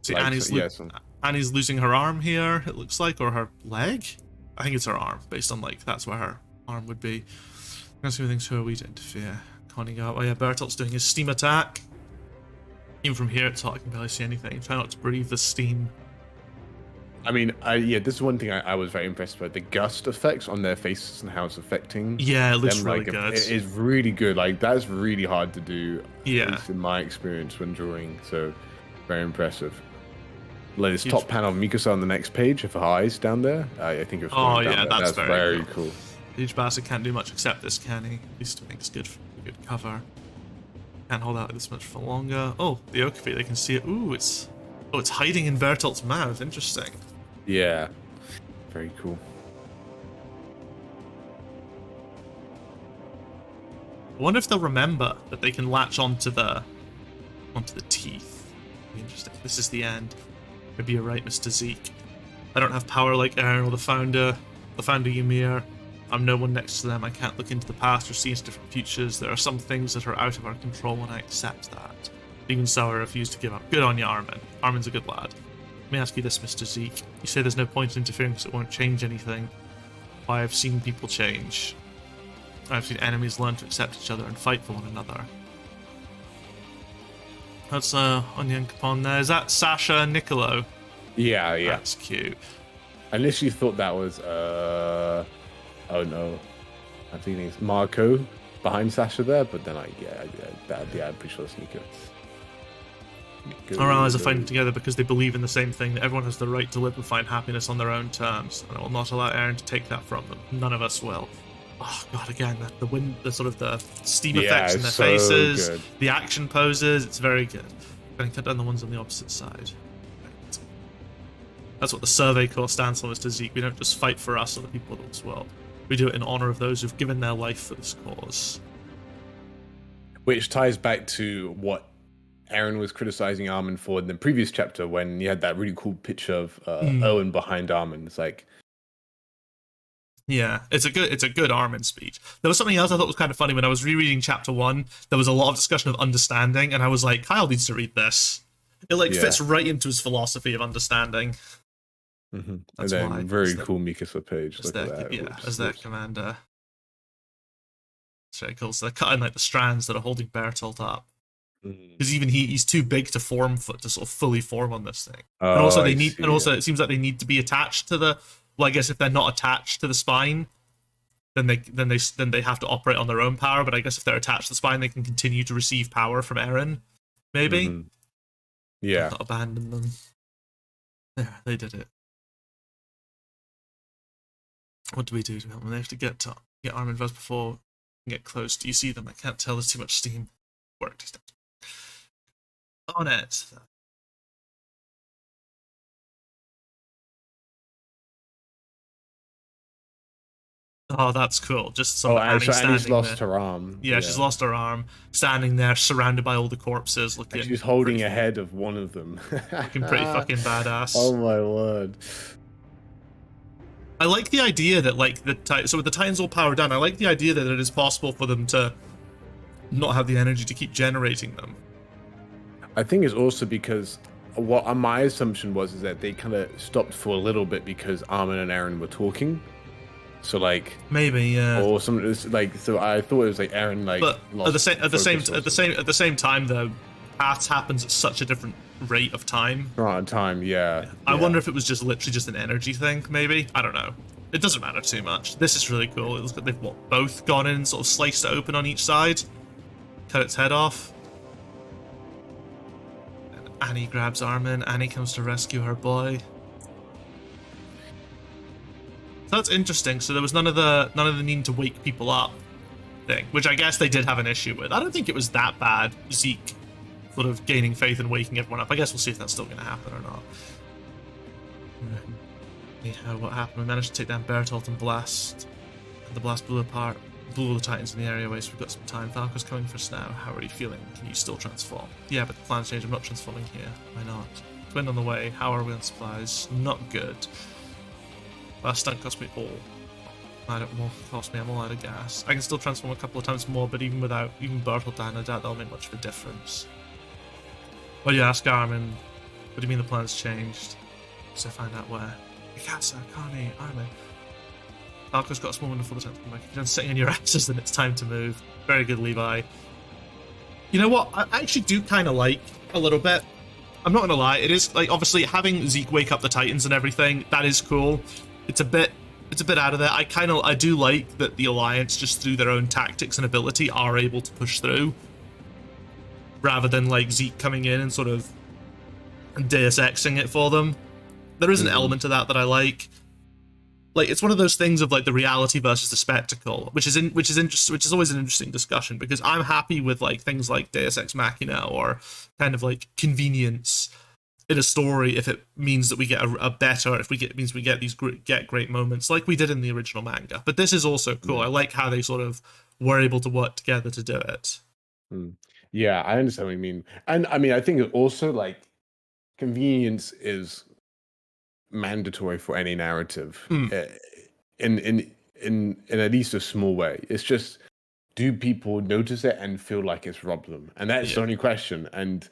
Speaker 2: See, Annie's losing her arm here, it looks like, or her leg. I think it's her arm, based on like that's where her arm would be. I'm gonna things. Who are we to interfere? Conning out. Oh yeah, Bertolt's doing his steam attack. Even from here, it's hot. I can barely see anything. Try not to breathe the steam. I mean, this is one thing I was very impressed by. The gust effects on their faces and how it's affecting.
Speaker 1: Yeah, it looks
Speaker 2: them,
Speaker 1: really
Speaker 2: like,
Speaker 1: good.
Speaker 2: It is really good. Like, that's really hard to do.
Speaker 1: Yeah.
Speaker 2: At least in my experience when drawing. So, very impressive. Like this top panel of Mikasa on the next page of her eyes down there. I think it was that's very cool.
Speaker 1: Huge bastard can't do much except this, can he? At least I think it's good cover. Can't hold out this much for longer. Oh, the Okapi, they can see it. Ooh, it's hiding in Bertolt's mouth. Interesting.
Speaker 2: Yeah. Very cool.
Speaker 1: I wonder if they'll remember that they can latch onto the teeth. Interesting. This is the end. Maybe you're right, Mr. Zeke. I don't have power like Eren or the founder Ymir. I'm no one next to them. I can't look into the past or see into different futures. There are some things that are out of our control, and I accept that. Even so, I refuse to give up. Good on you, Armin. Armin's a good lad. Let me ask you this, Mr. Zeke. You say there's no point in interfering because it won't change anything. Why, I've seen people change. I've seen enemies learn to accept each other and fight for one another. That's Onion Capone there. Is that Sasha Niccolo?
Speaker 2: Yeah, yeah.
Speaker 1: That's cute.
Speaker 2: I initially thought that was oh no, I'm thinking it's Marco behind Sasha there, but then I'm pretty sure it's Nico.
Speaker 1: Our allies are fighting together because they believe in the same thing, that everyone has the right to live and find happiness on their own terms, and I will not allow Eren to take that from them. None of us will. Oh god, again, the wind, the sort of the steam effects in their faces, good. The action poses, it's very good. Going to cut down the ones on the opposite side. Right. That's what the Survey Corps stands for, Mr. Zeke. We don't just fight for us or the people of this world. We do it in honor of those who've given their life for this cause.
Speaker 2: Which ties back to what Eren was criticizing Armin for in the previous chapter when he had that really cool picture of Owen behind Armin. It's like,
Speaker 1: yeah, it's a good Armin speech. There was something else I thought was kind of funny when I was rereading chapter 1. There was a lot of discussion of understanding, and I was like, Kyle needs to read this. It fits right into his philosophy of understanding.
Speaker 2: Mm-hmm. And then very cool Mikasa page. Look at that.
Speaker 1: Yeah, as their commander. That's very cool. So they're cutting like the strands that are holding Bertolt up. Because even he's too big to form to sort of fully form on this thing. And also it seems like they need to be attached to the. Well, I guess if they're not attached to the spine, then they have to operate on their own power. But I guess if they're attached to the spine, they can continue to receive power from Eren. Maybe.
Speaker 2: Mm-hmm. Yeah.
Speaker 1: Not abandon them. Yeah, they did it. What do we do to help them? They have to get Armin first before we get close. Do you see them? I can't tell. There's too much steam. Worked. On it. Oh, that's cool. Just some Annie standing
Speaker 2: Annie's lost
Speaker 1: there.
Speaker 2: her arm.
Speaker 1: Yeah, she's lost her arm, standing there, surrounded by all the corpses. Looking.
Speaker 2: She's holding a head of one of them.
Speaker 1: Looking pretty fucking badass.
Speaker 2: Oh my word.
Speaker 1: I like the idea that, like, so with the Titans all powered down, I like the idea that it is possible for them to not have the energy to keep generating them.
Speaker 2: I think it's also because what my assumption was is that they kind of stopped for a little bit because Armin and Eren were talking. So like
Speaker 1: maybe, yeah,
Speaker 2: or something like. So I thought it was like Eren, like.
Speaker 1: But at the same time, though, paths happens at such a different rate of time.
Speaker 2: Yeah.
Speaker 1: I wonder if it was literally just an energy thing. Maybe, I don't know. It doesn't matter too much. This is really cool. It looks like they've both gone in and sort of sliced it open on each side, cut its head off. And Annie grabs Armin. Annie comes to rescue her boy. So that's interesting. So there was none of the needing to wake people up thing, which I guess they did have an issue with. I don't think it was that bad, Zeke sort of gaining faith and waking everyone up. I guess we'll see if that's still going to happen or not. Yeah, what happened? We managed to take down Bertolt and Blast. And the Blast blew all the Titans in the area away, so we've got some time. Falco's coming for us now. How are you feeling? Can you still transform? Yeah, but the plan's changed. I'm not transforming here. Why not? Twin on the way. How are we on supplies? Not good. Last stunt cost me all. I don't more cost me. I'm all out of gas. I can still transform a couple of times more, but even Bertolt down, I doubt that'll make much of a difference. Well, you ask Armin. What do you mean the plan's changed? So I find out where. Mikasa, Kani, Armin. Falco's got a small window for the time to come back. If you're done sitting on your asses, then it's time to move. Very good, Levi. You know what? I actually do kind of like a little bit. I'm not gonna lie. It is like obviously having Zeke wake up the Titans and everything. That is cool. It's a bit out of there. I do like that the Alliance, just through their own tactics and ability, are able to push through, rather than like Zeke coming in and sort of Deus Exing it for them. There is an element to that I like. Like it's one of those things of like the reality versus the spectacle, which is always an interesting discussion, because I'm happy with like things like Deus Ex Machina or kind of like convenience in a story if it means that we get means we get these great moments like we did in the original manga. But this is also cool. I like how they sort of were able to work together to do it.
Speaker 2: Yeah, I understand what you mean. And I mean, I think it also like convenience is mandatory for any narrative in at least a small way. It's just, do people notice it and feel like it's robbed them? And that's the only question. And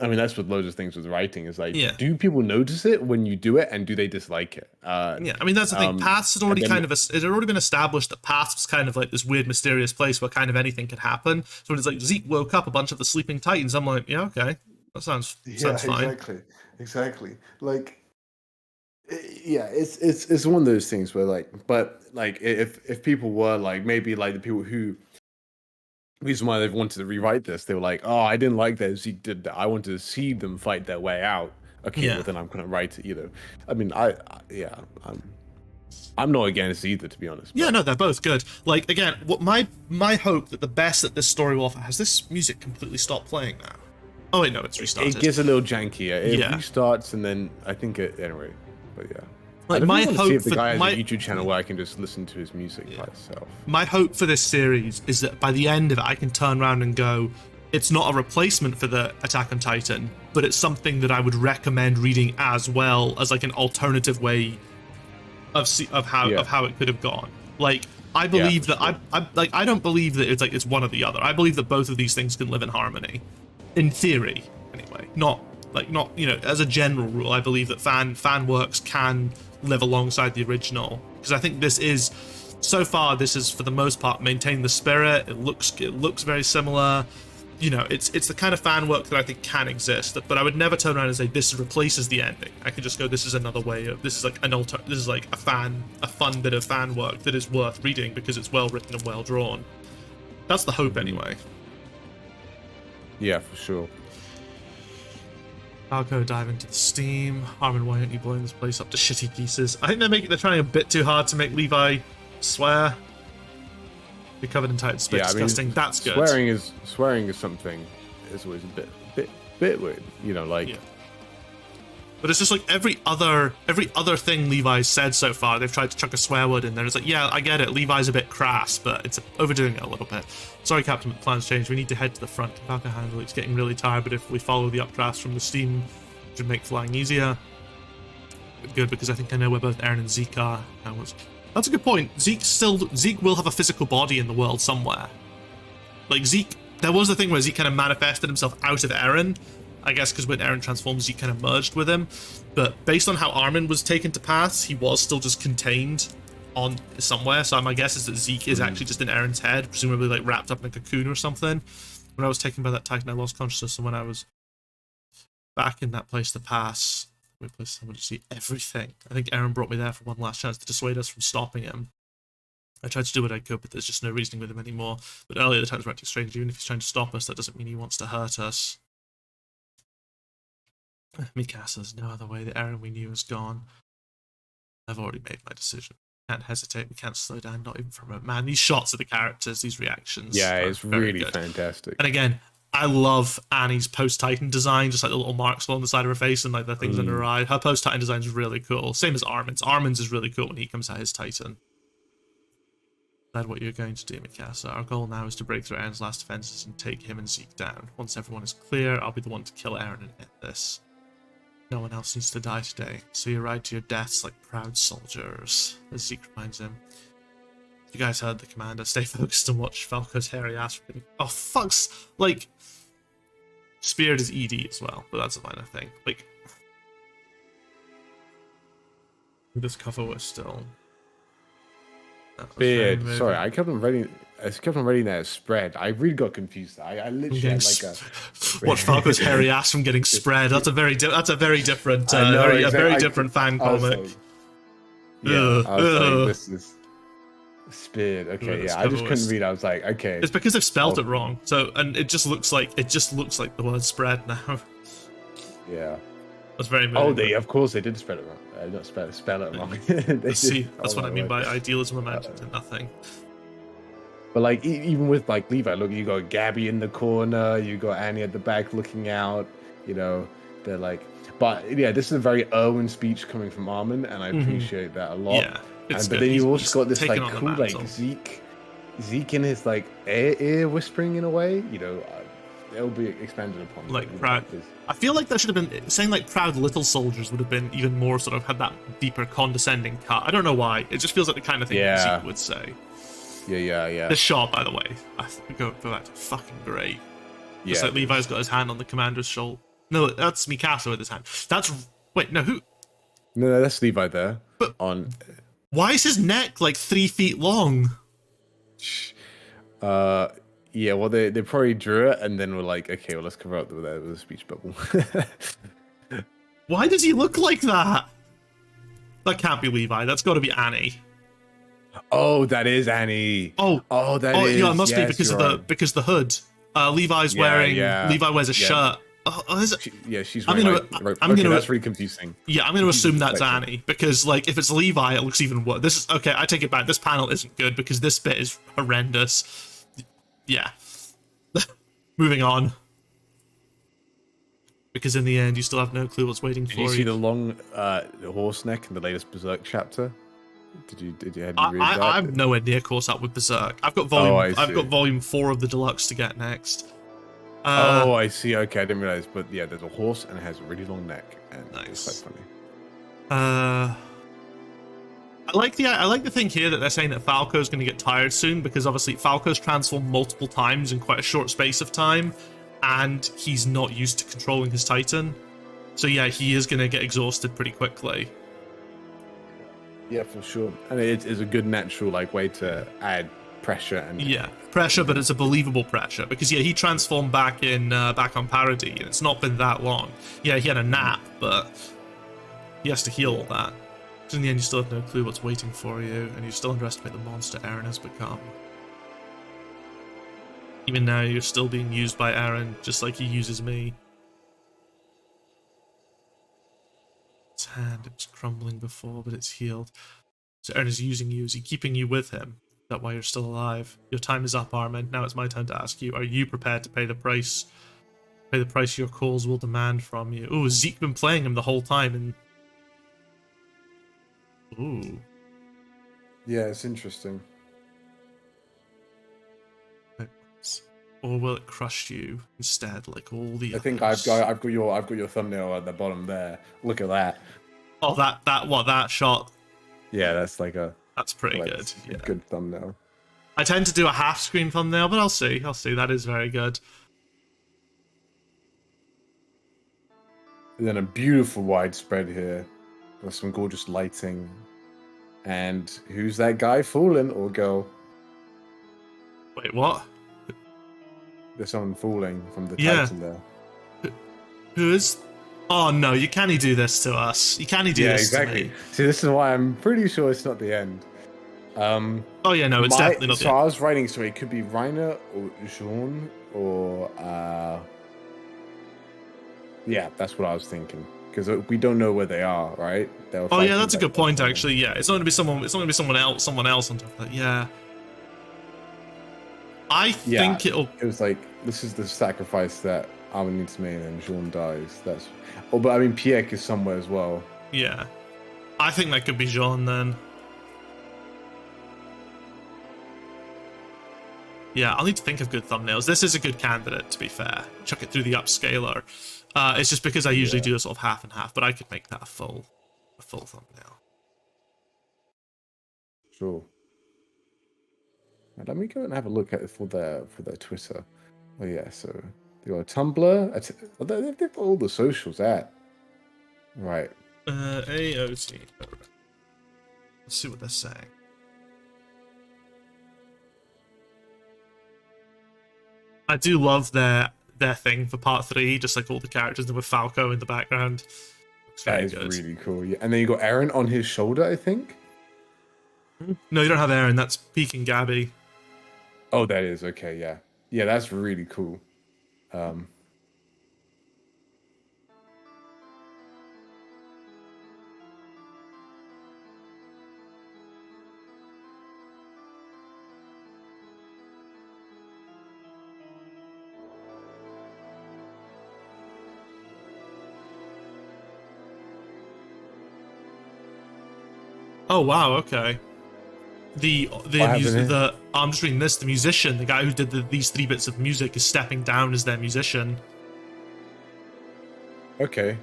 Speaker 2: I mean, that's what loads of things with writing is like,
Speaker 1: Yeah.
Speaker 2: do people notice it when you do it, and do they dislike it?
Speaker 1: Yeah, I mean that's the thing. Paths had already it had already been established that Paths was kind of like this weird, mysterious place where kind of anything could happen. So it's like Zeke woke up a bunch of the sleeping Titans. I'm like, yeah, okay, that sounds fine.
Speaker 2: Exactly. Like, yeah, it's one of those things where like, but like, if people were like, maybe like the people who reason why they wanted to rewrite this, they were like, oh, I didn't like that Zeke did that. I wanted to see them fight their way out. Okay,
Speaker 1: Yeah.
Speaker 2: well then I'm gonna write it. I mean, yeah, I'm not against either, to be honest.
Speaker 1: Yeah, no, they're both good. Like again, what my hope that the best that this story will offer. Has this music completely stopped playing now? Oh wait, no, it's restarted.
Speaker 2: It gets a little jankier. It
Speaker 1: Yeah.
Speaker 2: restarts and then I think anyway. But yeah.
Speaker 1: Like
Speaker 2: I
Speaker 1: my
Speaker 2: hope
Speaker 1: hope
Speaker 2: see if the
Speaker 1: for
Speaker 2: guy has
Speaker 1: my
Speaker 2: a YouTube channel where I can just listen to his music by itself.
Speaker 1: my hope for this series is that by the end of it, I can turn around and go, it's not a replacement for the Attack on Titan, but it's something that I would recommend reading as well as like an alternative way of how it could have gone. Like I believe that I don't believe that it's like it's one or the other. I believe that both of these things can live in harmony, in theory, anyway. Not as a general rule. I believe that fan works can live alongside the original because I think this is for the most part maintained the spirit. It looks very similar. It's the kind of fan work that I think can exist, but I would never turn around and say this replaces the ending. I could just go, this is another way of, this is like a fun bit of fan work that is worth reading because it's well written and well drawn. That's the hope anyway.
Speaker 2: Yeah, for sure.
Speaker 1: I'll go dive into the steam. Harmon, why aren't you blowing this place up to shitty pieces? I think they're trying a bit too hard to make Levi swear. Be covered in tight spit, disgusting. I mean, that's good.
Speaker 2: Swearing is something. It's always a bit weird, like. Yeah.
Speaker 1: But it's just like every other thing Levi's said so far, they've tried to chuck a swear word in there. It's like, yeah, I get it. Levi's a bit crass, but it's overdoing it a little bit. Sorry, Captain, plans changed. We need to head to the front. Falcon handle. It's getting really tired, but if we follow the updrafts from the steam, it should make flying easier. Good, because I think I know where both Eren and Zeke are. That's a good point. Zeke will have a physical body in the world somewhere. Like Zeke, there was a thing where Zeke kind of manifested himself out of Eren. I guess because when Eren transformed, Zeke kind of merged with him. But based on how Armin was taken to Paths, he was still just contained on somewhere. So my guess is that Zeke is actually just in Eren's head, presumably like wrapped up in a cocoon or something. When I was taken by that Titan, I lost consciousness, and when I was back in that place to pass, we place someone to see everything. I think Eren brought me there for one last chance to dissuade us from stopping him. I tried to do what I could, but there's just no reasoning with him anymore. But earlier the times were acting strange. Even if he's trying to stop us, that doesn't mean he wants to hurt us. Mikasa's no other way. The Eren we knew is gone. I've already made my decision. Can't hesitate. We can't slow down, not even for a moment. Man, these shots of the characters, these reactions.
Speaker 2: Yeah, it's really fantastic.
Speaker 1: And again, I love Annie's post-Titan design, just like the little marks along the side of her face and like the things under her eye. Her post-Titan design is really cool. Same as Armin's. Armin's is really cool when he comes out his Titan. Decide what you're going to do, Mikasa. Our goal now is to break through Eren's last defenses and take him and Zeke down. Once everyone is clear, I'll be the one to kill Eren and end this. No one else needs to die today, so you ride to your deaths like proud soldiers, as Zeke reminds him. You guys heard the commander. Stay focused and watch Falco's hairy ass. Oh, fuck's... Like... Spirit is ED as well, but that's a minor thing. Like... This cover was still...
Speaker 2: Beard. Sorry, I kept on reading that as spread. I really got confused. I literally had like a...
Speaker 1: Watch Falco's hairy ass from getting spread. That's a very different, a very different fan comic.
Speaker 2: I was like, this is... Speared. Okay, yeah. I just couldn't read. I was like, okay.
Speaker 1: It's because they've spelled it wrong. So, and it just looks like the word spread now.
Speaker 2: Yeah.
Speaker 1: That's very moving.
Speaker 2: Of course they did spell it wrong. Not spell it wrong.
Speaker 1: See, that's what I mean by idealism amounting to nothing.
Speaker 2: But like, even with like Levi, look, you got Gabby in the corner, you got Annie at the back looking out. They're like, but yeah, this is a very Erwin speech coming from Armin, and I appreciate that a lot.
Speaker 1: Yeah.
Speaker 2: But then you also got this like cool like Zeke in his like ear whispering in a way. It'll be expanded upon.
Speaker 1: Like proud. I feel like that should have been saying like proud little soldiers would have been even more sort of had that deeper condescending cut. I don't know why. It just feels like the kind of thing that Zeke would say.
Speaker 2: Yeah.
Speaker 1: This shot, by the way, I go back to fucking great.
Speaker 2: Yeah.
Speaker 1: Just like Levi's got his hand on the commander's shoulder. No, that's Mikasa with his hand. That's wait, no, who?
Speaker 2: No, that's Levi there.
Speaker 1: But
Speaker 2: On,
Speaker 1: why is his neck like 3 feet long?
Speaker 2: uh, yeah. Well, they probably drew it and then were like, okay, well, let's cover up with a speech bubble.
Speaker 1: Why does he look like that? That can't be Levi. That's got to be Annie.
Speaker 2: Oh, that is Annie.
Speaker 1: Oh,
Speaker 2: that is.
Speaker 1: yeah, it must be
Speaker 2: Yes,
Speaker 1: because of
Speaker 2: you're
Speaker 1: the
Speaker 2: right.
Speaker 1: because the hood. Levi's wearing. Levi wears a shirt. Is it?
Speaker 2: She's.
Speaker 1: I'm
Speaker 2: wearing,
Speaker 1: gonna.
Speaker 2: like,
Speaker 1: I'm
Speaker 2: okay,
Speaker 1: gonna.
Speaker 2: that's really confusing.
Speaker 1: Yeah, I'm gonna assume that's Annie because, like, if it's Levi, it looks even worse. This is okay. I take it back. This panel isn't good because this bit is horrendous. Yeah. Moving on. Because in the end, you still have no clue what's waiting for you.
Speaker 2: Did you see the long horse neck in the latest Berserk chapter? Have you read that?
Speaker 1: I'm nowhere near caught up with Berserk. I've got volume 4 of the deluxe to get next.
Speaker 2: I see. Okay, I didn't realize, but yeah, there's a horse and it has a really long neck, and
Speaker 1: nice.
Speaker 2: It's quite funny.
Speaker 1: I like the thing here that they're saying that Falco's going to get tired soon because obviously Falco's transformed multiple times in quite a short space of time, and he's not used to controlling his Titan. So yeah, he is going to get exhausted pretty quickly.
Speaker 2: Yeah, for sure. And it is a good natural way to add pressure and
Speaker 1: pressure, but it's a believable pressure because he transformed back on Parody, and it's not been that long. Yeah, he had a nap, but he has to heal all that. So in the end, you still have no clue what's waiting for you, and you still underestimate the monster Eren has become. Even now, you're still being used by Eren, just like he uses me. His hand, it was crumbling before, but it's healed. So Eren is using you. Is he keeping you with him? Is that why you're still alive? Your time is up, Armin. Now it's my time to ask you, are you prepared to pay the price? Pay the price your calls will demand from you. Ooh, Zeke been playing him the whole time, and... Ooh.
Speaker 2: Yeah, it's interesting.
Speaker 1: Or will it crush you instead, like all the others?
Speaker 2: I think I've got your thumbnail at the bottom there. Look at that.
Speaker 1: Oh, that shot.
Speaker 2: Yeah, that's
Speaker 1: that's pretty good. Yeah.
Speaker 2: Good thumbnail.
Speaker 1: I tend to do a half screen thumbnail, but I'll see. That is very good.
Speaker 2: And then a beautiful widespread here with some gorgeous lighting. And who's that guy falling or girl?
Speaker 1: Wait, what?
Speaker 2: There's someone falling from the Titan there.
Speaker 1: Who is? Oh no, you can't do this to us. You can't do this to me.
Speaker 2: See, this is why I'm pretty sure it's not the end.
Speaker 1: Oh yeah, no, it's definitely not the end.
Speaker 2: So I was writing, so it could be Reiner or Jean or... Yeah, that's what I was thinking. Because we don't know where they are, right?
Speaker 1: Oh yeah, that's a good point actually. Yeah, it's not gonna be someone. It's not gonna be someone else on top of that. Yeah. I think it'll.
Speaker 2: It was like, this is the sacrifice that Armin needs to make, and then Jean dies. That's. Oh, but I mean, Pierre is somewhere as well.
Speaker 1: Yeah, I think that could be Jean then. Yeah, I'll need to think of good thumbnails. This is a good candidate, to be fair. Chuck it through the upscaler. It's just because I usually do a sort of half and half, but I could make that a full thumbnail.
Speaker 2: Sure. Let me go and have a look at it for their Twitter. Oh yeah, so they got a Tumblr. They've got all the socials at. Right.
Speaker 1: AOT. Let's see what they're saying. I do love their thing for part 3, just like all the characters with Falco in the background.
Speaker 2: That is really cool. Yeah, and then you got Eren on his shoulder, I think.
Speaker 1: No, you don't have Eren. That's Peek and Gabby.
Speaker 2: Oh, that is okay. Yeah, yeah, that's really cool.
Speaker 1: Oh wow, okay. I'm just reading this. The musician, the guy who did these 3 bits of music, is stepping down as their musician.
Speaker 2: Okay.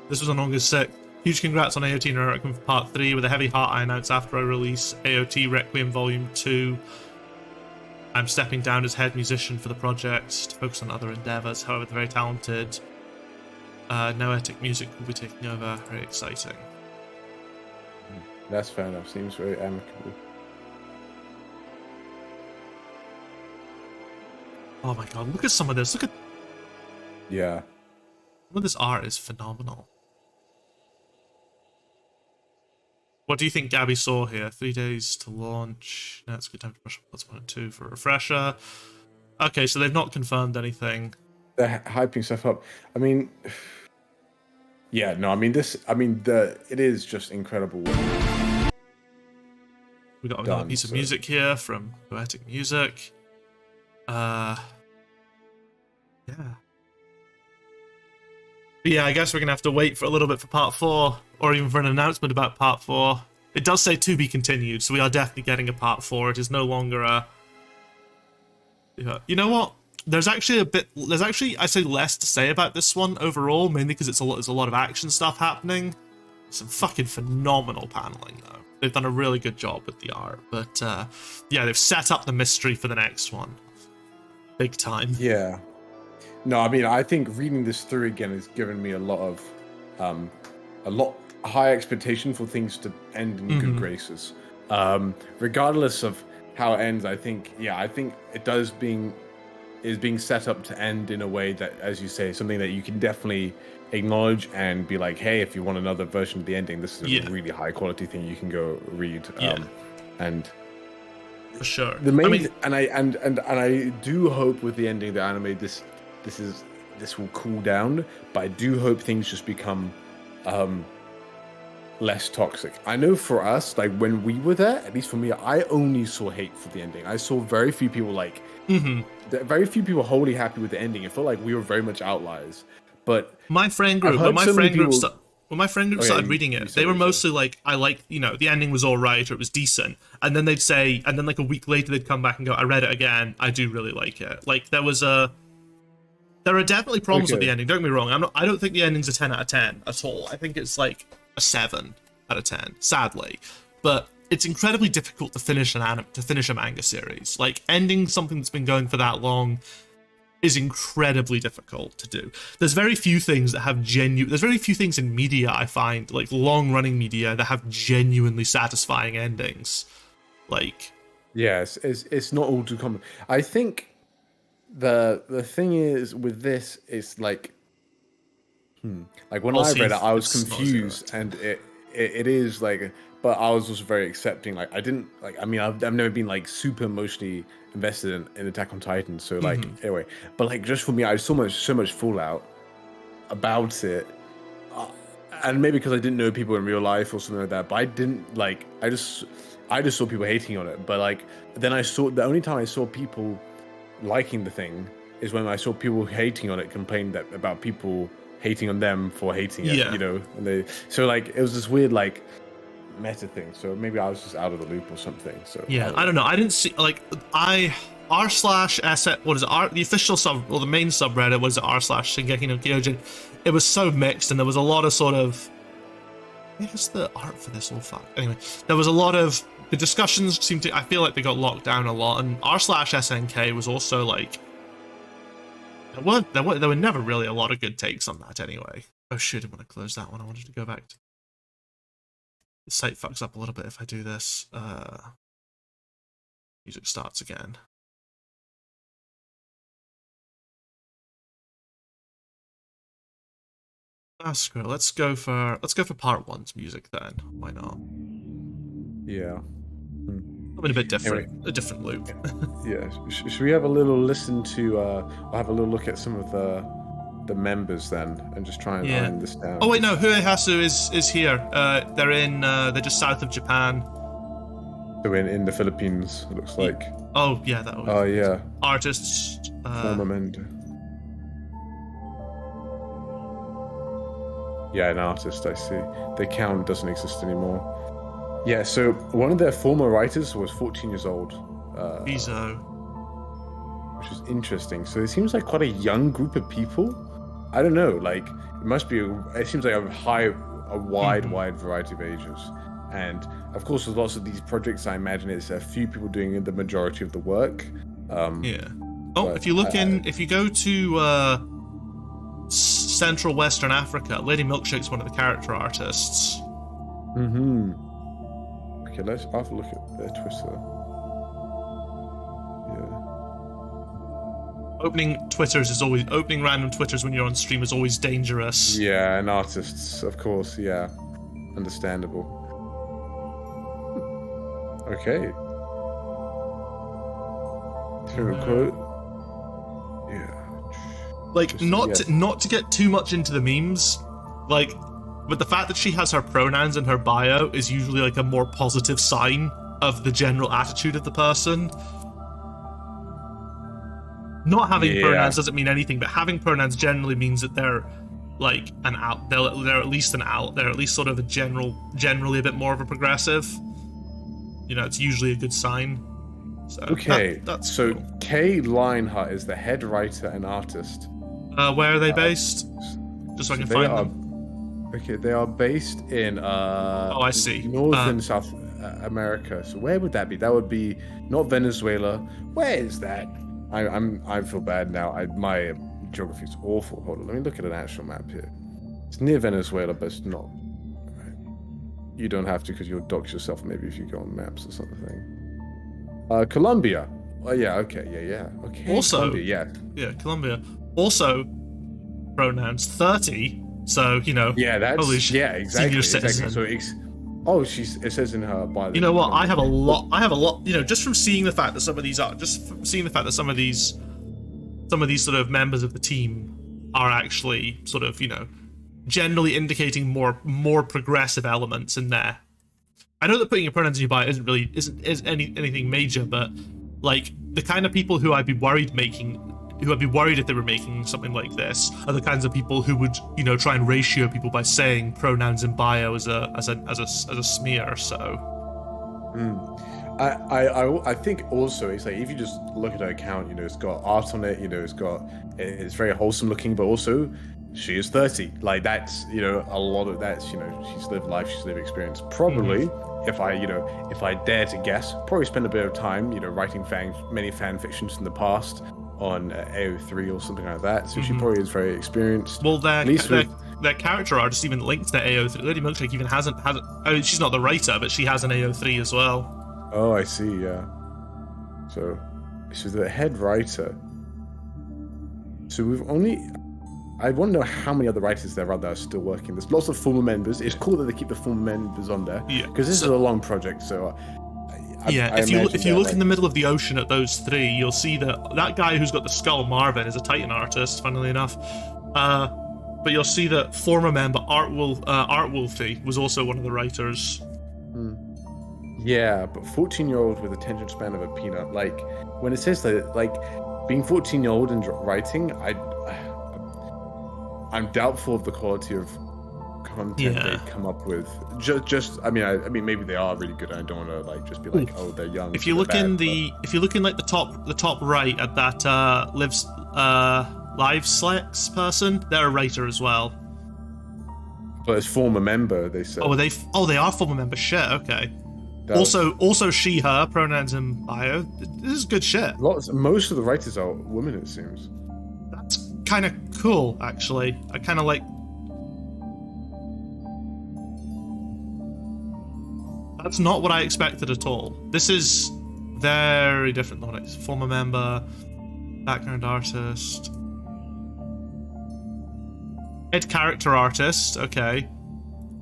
Speaker 1: This was on August 6th. Huge congrats on AOTNR Requiem for Part 3. With a heavy heart, I announce after I release AOT Requiem Volume 2. I'm stepping down as head musician for the project to focus on other endeavors. However, the very talented Noetic music will be taking over. Very exciting.
Speaker 2: That's fair enough. Seems very amicable.
Speaker 1: Oh my god, look at some of this. Look at
Speaker 2: Yeah.
Speaker 1: some of this art is phenomenal. What do you think Gabby saw here? 3 days to launch. No, it's a good time to brush up plus 1 and 2 for a refresher. Okay, so they've not confirmed anything.
Speaker 2: They're hyping stuff up. I mean, yeah, no, I mean, it is just incredible.
Speaker 1: We got another piece of music here from Poetic Music. Yeah. But yeah, I guess we're gonna have to wait for a little bit for part 4, or even for an announcement about part 4. It does say to be continued, so we are definitely getting a part 4. It is no longer a... Yeah. You know what? There's actually I say less to say about this one overall, mainly because there's a lot of action stuff happening. Some fucking phenomenal paneling though. They've done a really good job with the art, but yeah, they've set up the mystery for the next one. Big time.
Speaker 2: Yeah. No, I mean, I think reading this through again has given me a lot high expectation for things to end in good graces. Regardless of how it ends, I think it is being set up to end in a way that, as you say, something that you can definitely acknowledge and be like, hey, if you want another version of the ending, this is a really high quality thing you can go read. And
Speaker 1: for sure.
Speaker 2: The main I do hope with the ending of the anime this will cool down, but I do hope things just become less toxic. I know for us, like when we were there, at least for me, I only saw hate for the ending. I saw very few people very few people wholly happy with the ending. It felt like we were very much outliers. But
Speaker 1: my friend group, when my friend group started reading it, they were mostly like, I like, the ending was all right, or it was decent. And then they'd say, and then like a week later they'd come back and go, I read it again, I do really like it. Like there are definitely problems with the ending, don't get me wrong. I don't think the ending's a 10 out of 10 at all. I think it's like a 7 out of 10, sadly. But it's incredibly difficult to finish a manga series. Like ending something that's been going for that long is incredibly difficult to do. There's very few things that have there's very few things in media, I find, like long-running media, that have genuinely satisfying endings. Like,
Speaker 2: yes, it's not all too common. I think the thing is with this is like when I read it, I was confused, and it is like, but I was also very accepting. Like I didn't like. I mean, I've never been like super emotionally invested in Attack on Titan. So like anyway, but like just for me, I had so much fallout about it, and maybe because I didn't know people in real life or something like that. But I didn't like. I just saw people hating on it. But like then the only time I saw people liking the thing is when I saw people hating on it, complain about people hating on them for hating it. And so like it was this weird like meta thing. So maybe I was just out of the loop or something. So
Speaker 1: yeah, I don't know. I didn't see like r/s what is it? The official the main subreddit was r/Shingeki no Kyojin. It was so mixed, and there was a lot of sort of. I guess the art for this all fuck. Anyway, there was a lot of the discussions seemed to. I feel like they got locked down a lot, and r/SNK was also like. There were never really a lot of good takes on that anyway. Oh shit! I'm gonna close that one. I wanted to go back to. The site fucks up a little bit if I do this. Music starts again. Screw it. Let's go for part 1's music then. Why not?
Speaker 2: Yeah.
Speaker 1: I mean, a bit different. Anyway, a different loop.
Speaker 2: Yeah. Should we have a little listen to? I'll have a little look at some of the members then, and just try and iron this down.
Speaker 1: Oh wait, no. Huehasu is here. They're just south of Japan.
Speaker 2: So in the Philippines, it looks like.
Speaker 1: Oh yeah, that was.
Speaker 2: Oh yeah.
Speaker 1: Artists.
Speaker 2: Former member. Yeah, an artist. I see. The account doesn't exist anymore. Yeah, so one of their former writers was 14 years old.
Speaker 1: Bizo.
Speaker 2: Which is interesting. So it seems like quite a young group of people. I don't know, like, it seems like a wide variety of ages. And, of course, with lots of these projects, I imagine it's a few people doing the majority of the work.
Speaker 1: Yeah. Oh, if you go to Central Western Africa. Lady Milkshake's one of the character artists.
Speaker 2: Mm-hmm. Okay, I'll have a look at their Twitter.
Speaker 1: Opening random Twitters when you're on stream is always dangerous.
Speaker 2: Yeah, and artists, of course, yeah. Understandable. Okay. Favorite quote? Yeah.
Speaker 1: Like, not to get too much into the memes, like, but the fact that she has her pronouns in her bio is usually like a more positive sign of the general attitude of the person. Not having pronouns doesn't mean anything, but having pronouns generally means that they're like an out. They're at least an out. They're at least sort of generally a bit more of a progressive. You know, it's usually a good sign. So,
Speaker 2: okay,
Speaker 1: that's
Speaker 2: so
Speaker 1: cool.
Speaker 2: Kay Lionheart is the head writer and artist.
Speaker 1: Where are they based? Just so I can find them.
Speaker 2: Okay, they are based in
Speaker 1: I see.
Speaker 2: Northern South America. So where would that be? That would be not Venezuela. Where is that? I feel bad now. My geography is awful. Hold on, let me look at an actual map here. It's near Venezuela, but it's not. You don't have to because you'll dox yourself maybe if you go on maps or something. Colombia. Oh yeah, okay, yeah. Okay.
Speaker 1: Also,
Speaker 2: Colombia,
Speaker 1: yeah, Colombia. Also, pronouns 30. So
Speaker 2: Yeah, that's exactly.
Speaker 1: Senior citizen.
Speaker 2: Exactly. So it says in her bio.
Speaker 1: You know what? I have a lot. Just from seeing the fact that some of these sort of members of the team are actually sort of generally indicating more progressive elements in there. I know that putting your pronouns in your bio isn't anything major, but like the kind of people who I'd be worried if they were making something like this are the kinds of people who would try and ratio people by saying pronouns in bio as a smear. So
Speaker 2: I think also it's like if you just look at her account, it's got art on it, it's very wholesome looking, but also she is 30. Like that's a lot of that's she's lived life, she's lived experience. Probably if I dare to guess, probably spent a bit of time writing many fan fictions in the past on AO3 or something like that. So she probably is very experienced.
Speaker 1: Well, their character artist even linked to AO3. Lady Milkshake even hasn't. I mean, she's not the writer, but she has an AO3 as well.
Speaker 2: Oh, I see. Yeah. So she's the head writer. So I want to know how many other writers there are that are still working. There's lots of former members. It's cool that they keep the former members on there. Yeah. Because this is a long project, so.
Speaker 1: If you look in the middle of the ocean at those three, you'll see that guy who's got the skull, Marvin, is a Titan artist, funnily enough. But you'll see that former member Art Wolfie was also one of the writers.
Speaker 2: Yeah, but 14-year-old with attention span of a peanut. Like when it says that, like being 14-year-old and writing, I'm doubtful of the quality of content they come up with. I mean maybe they are really good and I don't want to just be like, oh, they're young.
Speaker 1: If you look in like the top right at that Live Slex person, they're a writer as well.
Speaker 2: But as former member, they said.
Speaker 1: They are former member. Shit, okay. Also she, her, pronouns in bio. This is good shit.
Speaker 2: Most of the writers are women, it seems.
Speaker 1: That's kind of cool, actually. I kind of like. That's not what I expected at all. This is very different than what I former member, background artist, head character artist. Okay,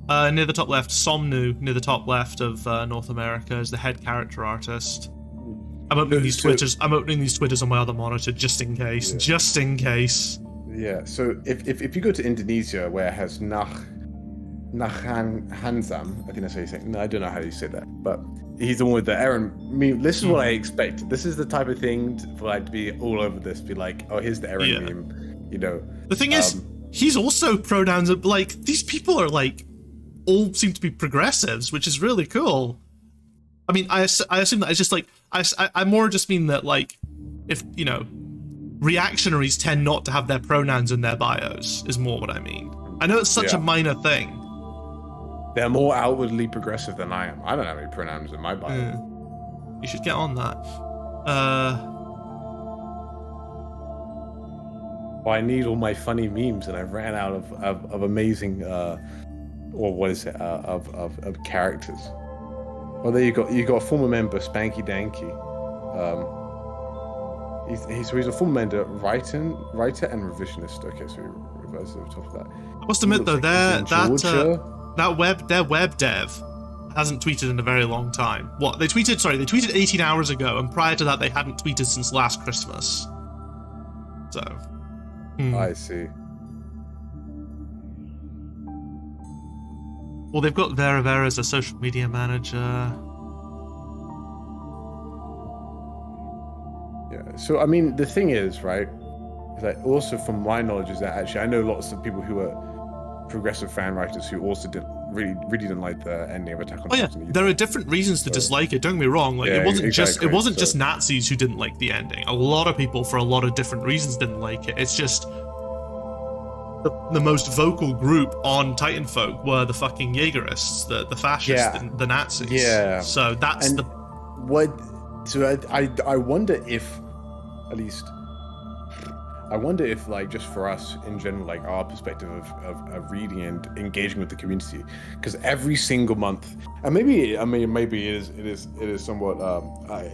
Speaker 1: near the top left, Somnu, near the top left of North America, is the head character artist. I'm opening these Twitters. I'm opening these Twitters on my other monitor just in case. Yeah. Just in case.
Speaker 2: Yeah. So if you go to Indonesia, where it has Nahan Hansam, I think that's how you say it. No, I don't know how you say that, but he's the one with the Aaron meme. This is what I expect. This is the type of thing to be all over this. Be like, oh, here's the Aaron meme. The
Speaker 1: thing is, he's also pronouns. These people are all seem to be progressives, which is really cool. I mean, I assume that it's just I more just mean that if reactionaries tend not to have their pronouns in their bios is more what I mean. I know it's such a minor thing.
Speaker 2: They're more outwardly progressive than I am. I don't have any pronouns in my bio.
Speaker 1: You should get on that.
Speaker 2: I need all my funny memes, and I ran out of amazing, or what is it, of characters. Well, there you got former member Spanky Danky. He's a former member, writer and revisionist. Okay, so we reverse over top of that.
Speaker 1: I must admit though,
Speaker 2: Like
Speaker 1: their web dev hasn't tweeted in a very long time. What they tweeted? Sorry, they tweeted 18 hours ago, and prior to that, they hadn't tweeted since last Christmas. So,
Speaker 2: I see.
Speaker 1: Well, they've got Vera as a social media manager.
Speaker 2: Yeah. So I mean, the thing is, right, is that also from my knowledge is that actually I know lots of people who are progressive fan writers who also really didn't like the ending of Attack on Titan.
Speaker 1: Yeah, there are different reasons to dislike it. Don't get me wrong. Like, it wasn't just Nazis who didn't like the ending. A lot of people, for a lot of different reasons, didn't like it. It's just the most vocal group on Titanfolk were the fucking Jaegerists, the fascists, the Nazis.
Speaker 2: Yeah.
Speaker 1: So that's
Speaker 2: and So I wonder if, at least, I wonder if, like, just for us in general, like our perspective of reading and engaging with the community, because every single month, and maybe it is somewhat.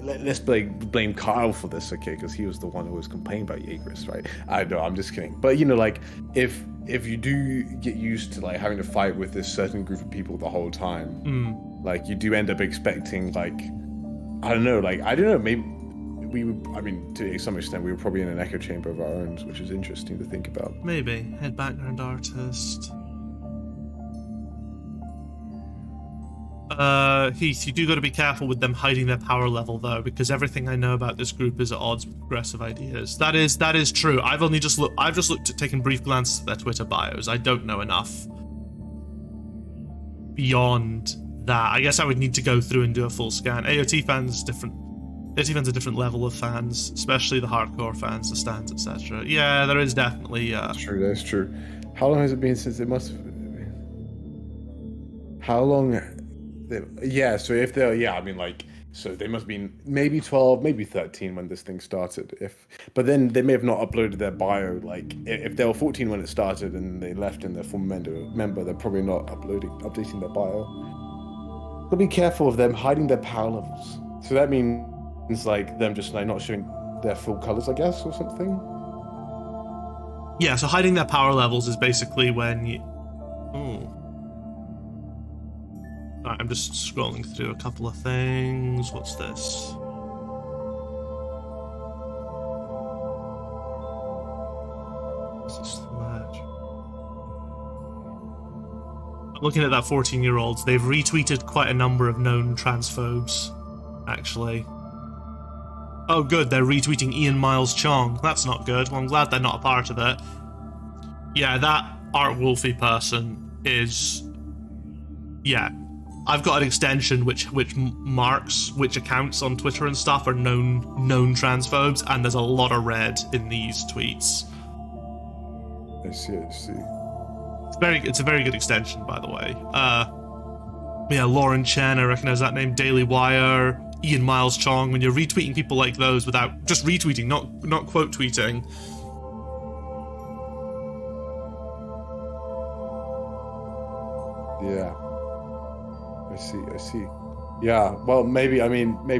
Speaker 2: Let's blame Kyle for this, okay? Because he was the one who was complaining about Jaegerists, right? I know, I'm just kidding. But like, if you do get used to like having to fight with this certain group of people the whole time, like you do end up expecting, like, I don't know, maybe. To some extent, we were probably in an echo chamber of our own, which is interesting to think about.
Speaker 1: Maybe. Head background artist. Heath, you do got to be careful with them hiding their power level, though, because everything I know about this group is at odds with progressive ideas. That is true. I've just looked at taking brief glances at their Twitter bios. I don't know enough beyond that. I guess I would need to go through and do a full scan. AOT fans different. AOT fans a different level of fans, especially the hardcore fans, the stands, etc. Yeah, there is definitely. That's
Speaker 2: true. How long has it been since it must have? How long? Yeah. So if they're so they must have been maybe 12, maybe 13 when this thing started. But then they may have not uploaded their bio. Like if they were 14 when it started and they left in their former member, they're probably not updating their bio. But be careful of them hiding their power levels. So that means like them just like not showing their full colors, I guess, or something.
Speaker 1: Yeah, so hiding their power levels is basically when you. Alright, I'm just scrolling through a couple of things. What's this? What's this thread? I'm looking at that 14-year-old. They've retweeted quite a number of known transphobes, actually. Oh, good, they're retweeting Ian Miles Chong. That's not good. Well, I'm glad they're not a part of it. Yeah, that Art Wolfie person is... Yeah. I've got an extension which marks which accounts on Twitter and stuff are known transphobes, and there's a lot of red in these tweets.
Speaker 2: I see.
Speaker 1: It's a very good extension, by the way. Yeah, Lauren Chen, I recognize that name. Daily Wire, Ian Miles Chong. When you're retweeting people like those without just retweeting, not quote tweeting.
Speaker 2: Yeah. I see. Yeah. Well, maybe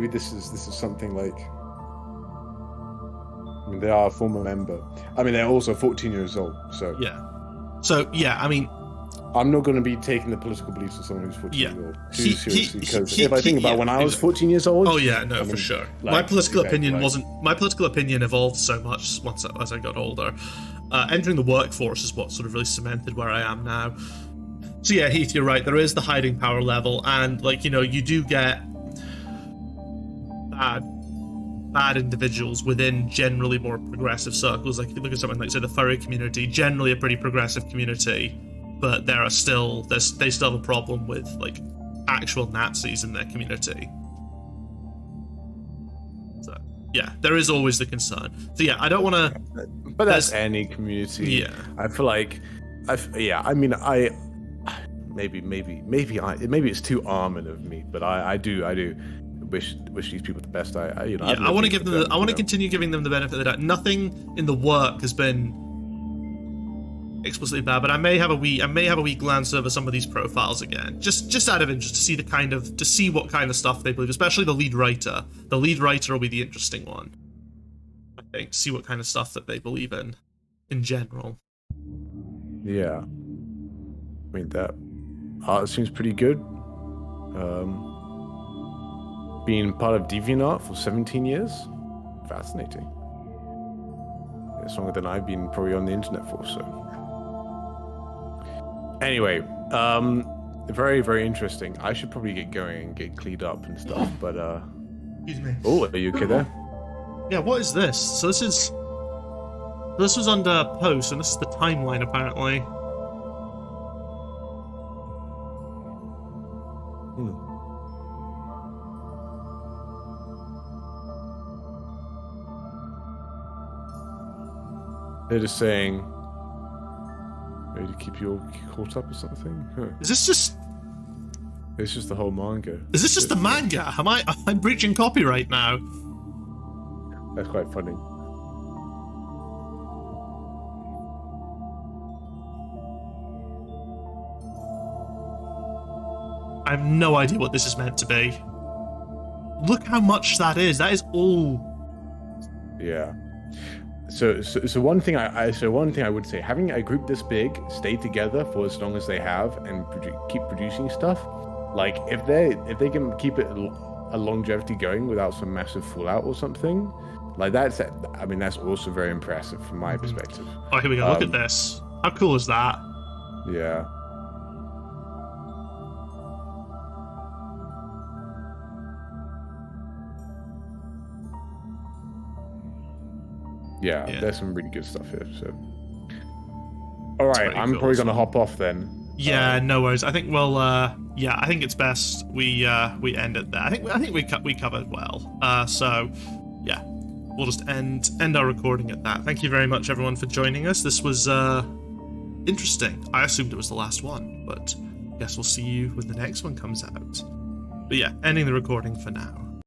Speaker 2: this is something like. I mean, they are a former member. I mean, they're also 14 years old. So.
Speaker 1: Yeah. So yeah, I mean.
Speaker 2: I'm not going to be taking the political beliefs of someone who's 14 years old too seriously, because if I think about when I was 14 years old...
Speaker 1: Oh yeah, no, for sure. Like, my political opinion evolved so much as I got older. Entering the workforce is what sort of really cemented where I am now. So yeah, Heath, you're right. There is the hiding power level, and like, you do get bad individuals within generally more progressive circles. Like if you look at something like, say, the furry community, generally a pretty progressive community. But they still have a problem with like actual Nazis in their community. So yeah, there is always the concern. So yeah, I don't want to.
Speaker 2: But that's any community.
Speaker 1: Yeah,
Speaker 2: I feel like, maybe it's too Armin of me, but I do wish these people the best. I want to
Speaker 1: give them. I want to continue giving them the benefit of the doubt. Nothing in the work has been explicitly bad, but I may have a wee glance over some of these profiles again, just out of interest to see what kind of stuff they believe, especially the lead writer. The lead writer will be the interesting one, I think, to see what kind of stuff that they believe in general.
Speaker 2: Yeah, I mean, that art seems pretty good. Being part of DeviantArt for 17 years, fascinating. It's longer than I've been probably on the internet for, so. Anyway, very, very interesting. I should probably get going and get cleaned up and stuff, but
Speaker 1: Excuse me.
Speaker 2: Oh, are you okay there?
Speaker 1: Yeah, what is this? So this was under post, and this is the timeline apparently.
Speaker 2: They're just saying, maybe to keep you all caught up or something. Huh.
Speaker 1: Is this just?
Speaker 2: It's just the whole manga.
Speaker 1: Is this just the manga? I'm breaching copyright now.
Speaker 2: That's quite funny.
Speaker 1: I have no idea what this is meant to be. Look how much that is. That is all.
Speaker 2: Yeah. So one thing I would say, having a group this big stay together for as long as they have and keep producing stuff, like if they can keep it a longevity going without some massive fallout or something, like that's also very impressive from my perspective.
Speaker 1: Oh, here we go. Look at this. How cool is that?
Speaker 2: Yeah. Yeah, there's some really good stuff here. So, all right, I'm probably gonna hop off then.
Speaker 1: Yeah, no worries. I think I think it's best we end it there. I think we covered well. So, yeah, we'll just end our recording at that. Thank you very much, everyone, for joining us. This was interesting. I assumed it was the last one, but I guess we'll see you when the next one comes out. But yeah, ending the recording for now.